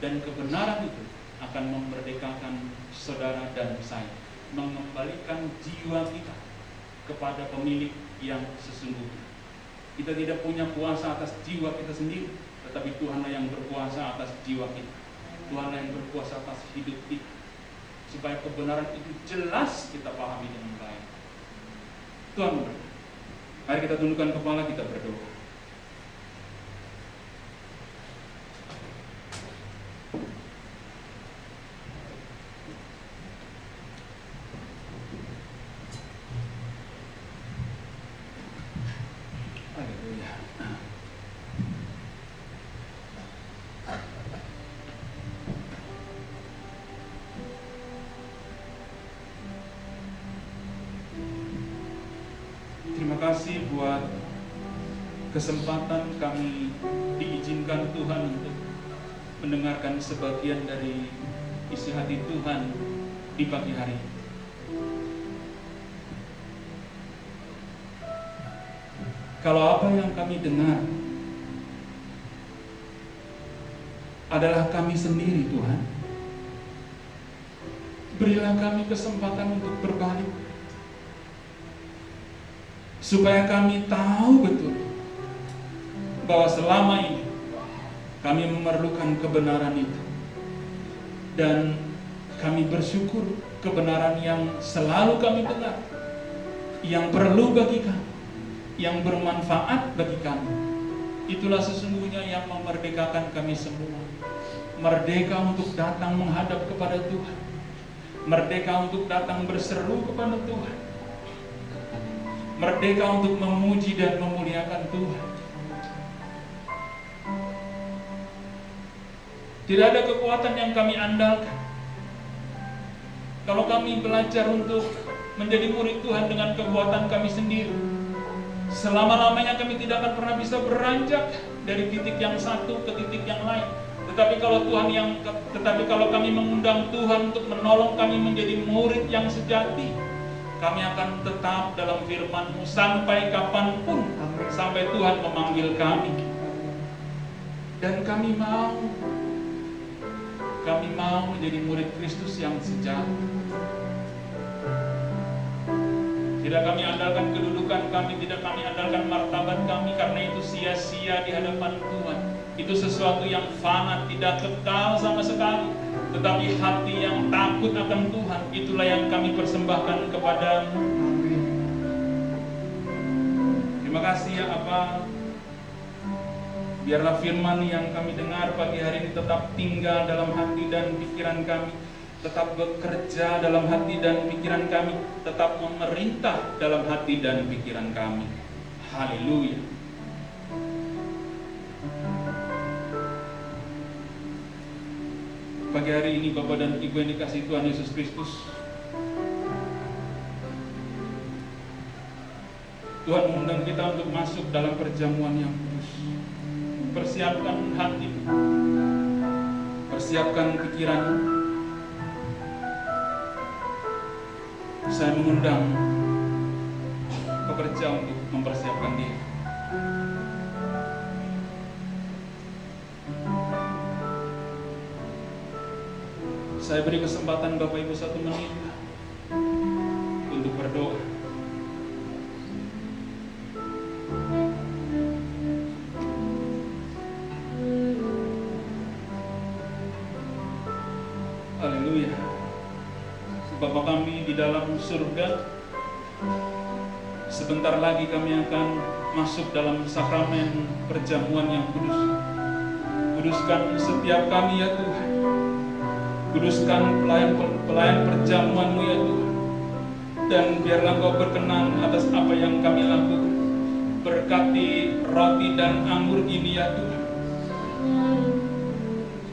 Dan kebenaran itu akan memerdekakan saudara dan saya, mengembalikan jiwa kita kepada pemilik yang sesungguhnya. Kita tidak punya kuasa atas jiwa kita sendiri, tetapi Tuhanlah yang berkuasa atas jiwa kita. Tuhanlah yang berkuasa atas hidup kita, supaya kebenaran itu jelas kita pahami dengan baik. Tuhan memberkati. Mari kita tundukkan kepala, kita berdoa. Terima kasih buat kesempatan kami diizinkan Tuhan untuk mendengarkan sebagian dari isi hati Tuhan di pagi hari. Kalau apa yang kami dengar adalah kami sendiri, Tuhan, berilah kami kesempatan untuk berbalik, supaya kami tahu betul bahwa selama ini kami memerlukan kebenaran itu, dan kami bersyukur kebenaran yang selalu kami dengar, yang perlu bagi kami, yang bermanfaat bagi kami, itulah sesungguhnya yang memerdekakan kami semua. Merdeka untuk datang menghadap kepada Tuhan, merdeka untuk datang berseru kepada Tuhan, merdeka untuk memuji dan memuliakan Tuhan. Tidak ada kekuatan yang kami andalkan, Kalau kami belajar untuk menjadi murid Tuhan dengan kekuatan kami sendiri, selama-lamanya kami tidak akan pernah bisa beranjak dari titik yang satu ke titik yang lain. Tetapi kalau kami mengundang Tuhan untuk menolong kami menjadi murid yang sejati, kami akan tetap dalam firman-Mu sampai kapanpun, sampai Tuhan memanggil kami. Dan kami mau menjadi murid Kristus yang sejati. Tidak kami andalkan kedudukan kami, tidak kami andalkan martabat kami, karena itu sia-sia di hadapan Tuhan. Itu sesuatu yang fana, tidak kekal sama sekali. Tetapi hati yang takut akan Tuhan, itulah yang kami persembahkan kepada-Mu. Terima kasih ya Bapa. Biarlah firman yang kami dengar pagi hari ini tetap tinggal dalam hati dan pikiran kami, tetap bekerja dalam hati dan pikiran kami, tetap memerintah dalam hati dan pikiran kami. Haleluya. Pagi hari ini Bapak dan Ibu yang dikasihi Tuhan Yesus Kristus, Tuhan mengundang kita untuk masuk dalam perjamuan yang kudus. Persiapkan hati, persiapkan pikiran. Saya mengundang pekerja untuk mempersiapkan diri. Saya beri kesempatan Bapak Ibu 1 menit untuk berdoa. Haleluya. Bapa kami di dalam surga, sebentar lagi kami akan masuk dalam sakramen perjamuan yang kudus. Kuduskan setiap kami ya Tuhan. Kuduskan pelayan perjamuan-Mu ya Tuhan. Dan biarlah Engkau berkenan atas apa yang kami lakukan. Berkati roti dan anggur ini ya Tuhan.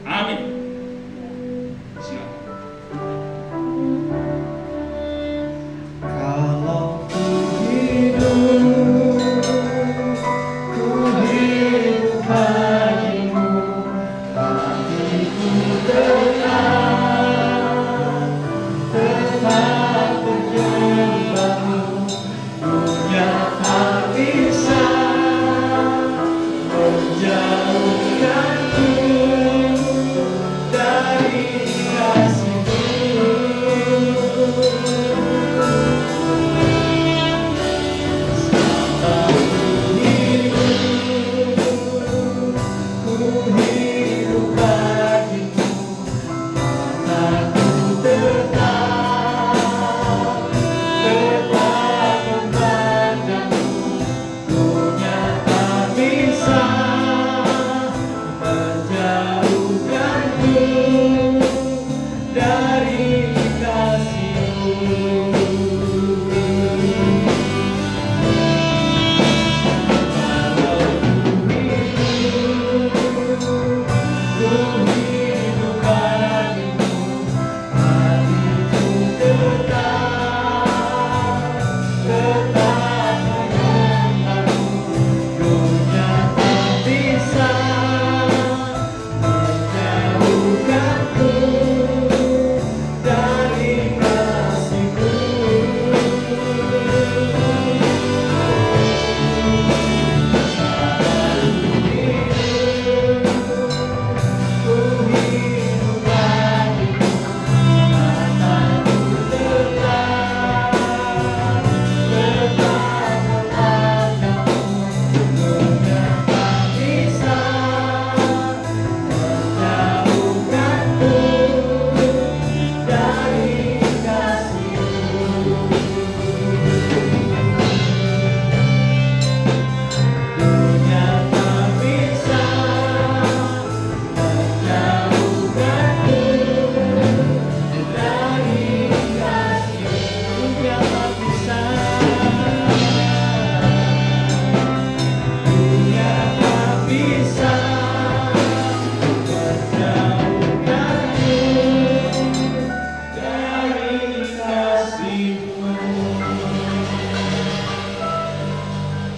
Amin.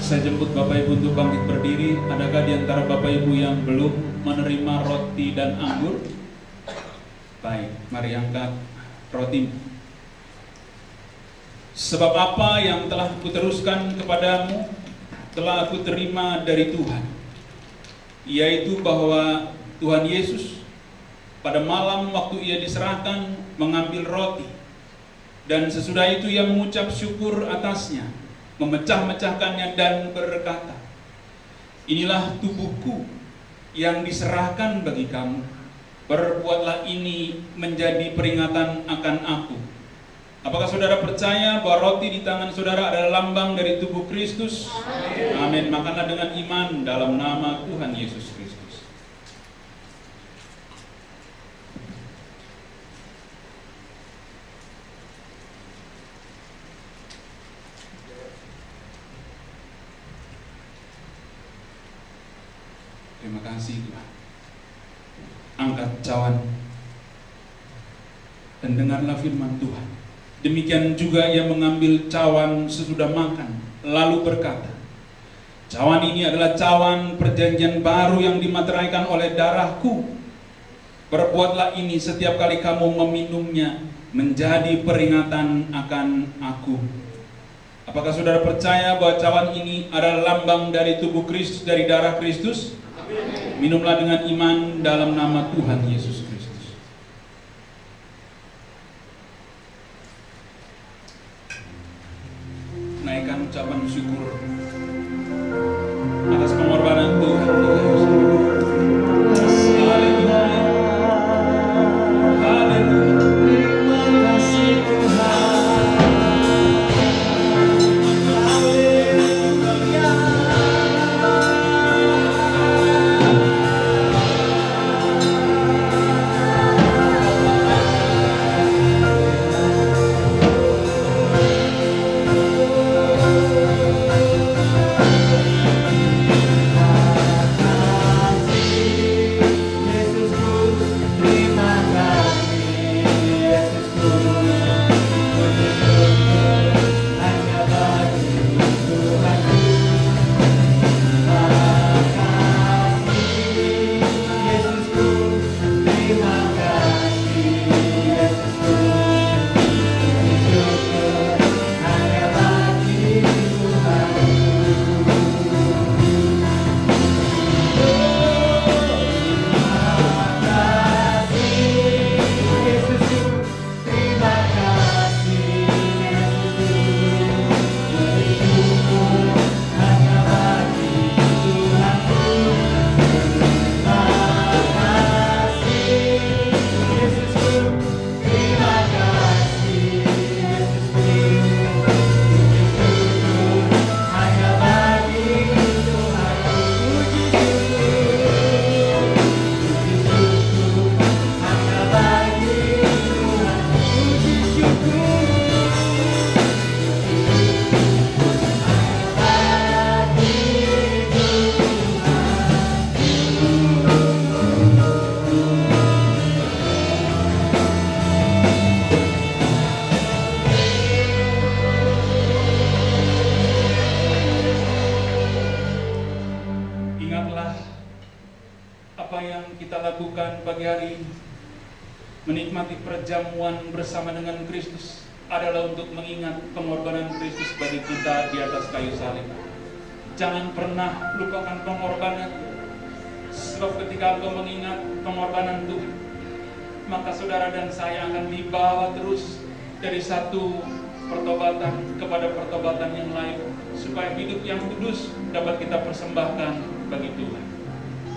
Saya jemput Bapak Ibu untuk bangkit berdiri. Adakah di antara Bapak Ibu yang belum menerima roti dan anggur? Baik, mari angkat roti. Sebab apa yang telah kuteruskan kepadamu telah aku terima dari Tuhan, yaitu bahwa Tuhan Yesus pada malam waktu ia diserahkan mengambil roti, dan sesudah itu ia mengucap syukur atasnya, memecah-mecahkannya dan berkata, inilah tubuhku yang diserahkan bagi kamu, perbuatlah ini menjadi peringatan akan aku. Apakah saudara percaya bahwa roti di tangan saudara adalah lambang dari tubuh Kristus? Amin. Makanlah dengan iman dalam nama Tuhan Yesus Kristus. Terima kasih Tuhan. Angkat cawan dan dengarlah firman Tuhan. Demikian juga ia mengambil cawan sesudah makan, lalu berkata, cawan ini adalah cawan perjanjian baru yang dimateraikan oleh darahku. Perbuatlah ini setiap kali kamu meminumnya, menjadi peringatan akan aku. Apakah saudara percaya bahwa cawan ini adalah lambang dari tubuh Kristus, dari darah Kristus? Minumlah dengan iman dalam nama Tuhan Yesus Kristus. Naikkan ucapan syukur atas pengorbanan Tuhan. Haleluya. Haleluya. Terima kasih Tuhan. Haleluya. Menikmati perjamuan bersama dengan Kristus adalah untuk mengingat pengorbanan Kristus bagi kita di atas kayu salib. Jangan pernah lupakan pengorbanan, sebab ketika engkau mengingat pengorbanan Tuhan, maka saudara dan saya akan dibawa terus dari satu pertobatan kepada pertobatan yang lain, supaya hidup yang kudus dapat kita persembahkan bagi Tuhan.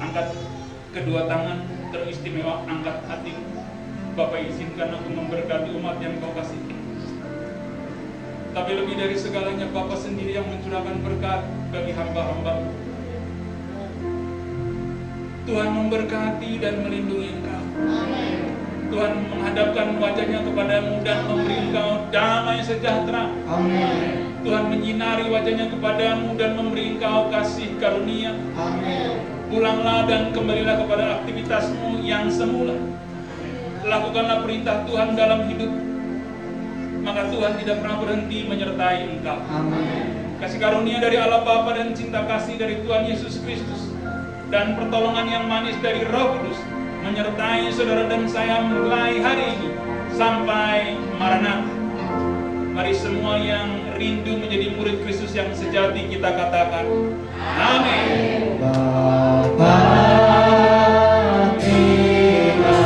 Angkat kedua tangan, teristimewa angkat hati. Bapak, izinkan aku memberkati umat yang kau kasihi. Tapi lebih dari segalanya, Bapak sendiri yang mencurahkan berkat bagi hamba-hamba. Tuhan memberkati dan melindungi engkau. Amin. Tuhan menghadapkan wajahnya kepadamu dan memberi engkau damai sejahtera. Amin. Tuhan menyinari wajahnya kepadamu dan memberi engkau kasih karunia. Amin. Pulanglah dan kembalilah kepada aktivitasmu yang semula. Lakukanlah perintah Tuhan dalam hidup, maka Tuhan tidak pernah berhenti menyertai engkau. Amin. kasih karunia dari Allah Bapa dan cinta kasih dari Tuhan Yesus Kristus, dan pertolongan yang manis dari Roh Kudus menyertai saudara dan saya mulai hari ini sampai Maranatha. Mari semua yang rindu menjadi murid Kristus yang sejati kita katakan, amin. Bapa, terima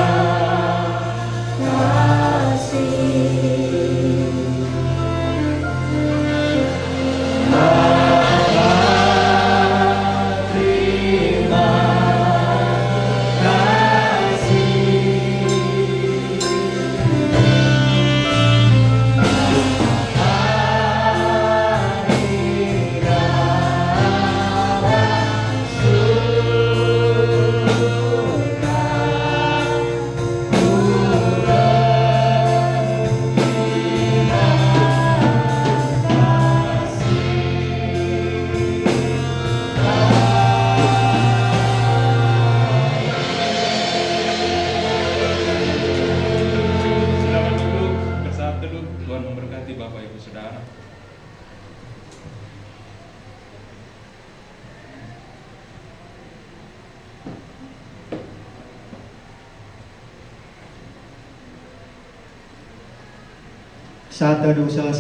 kasih. Bapa, terima Silakan duduk, bersaat teduh. Tuhan memberkati Bapak Ibu Saudara. Saat teduh selesai.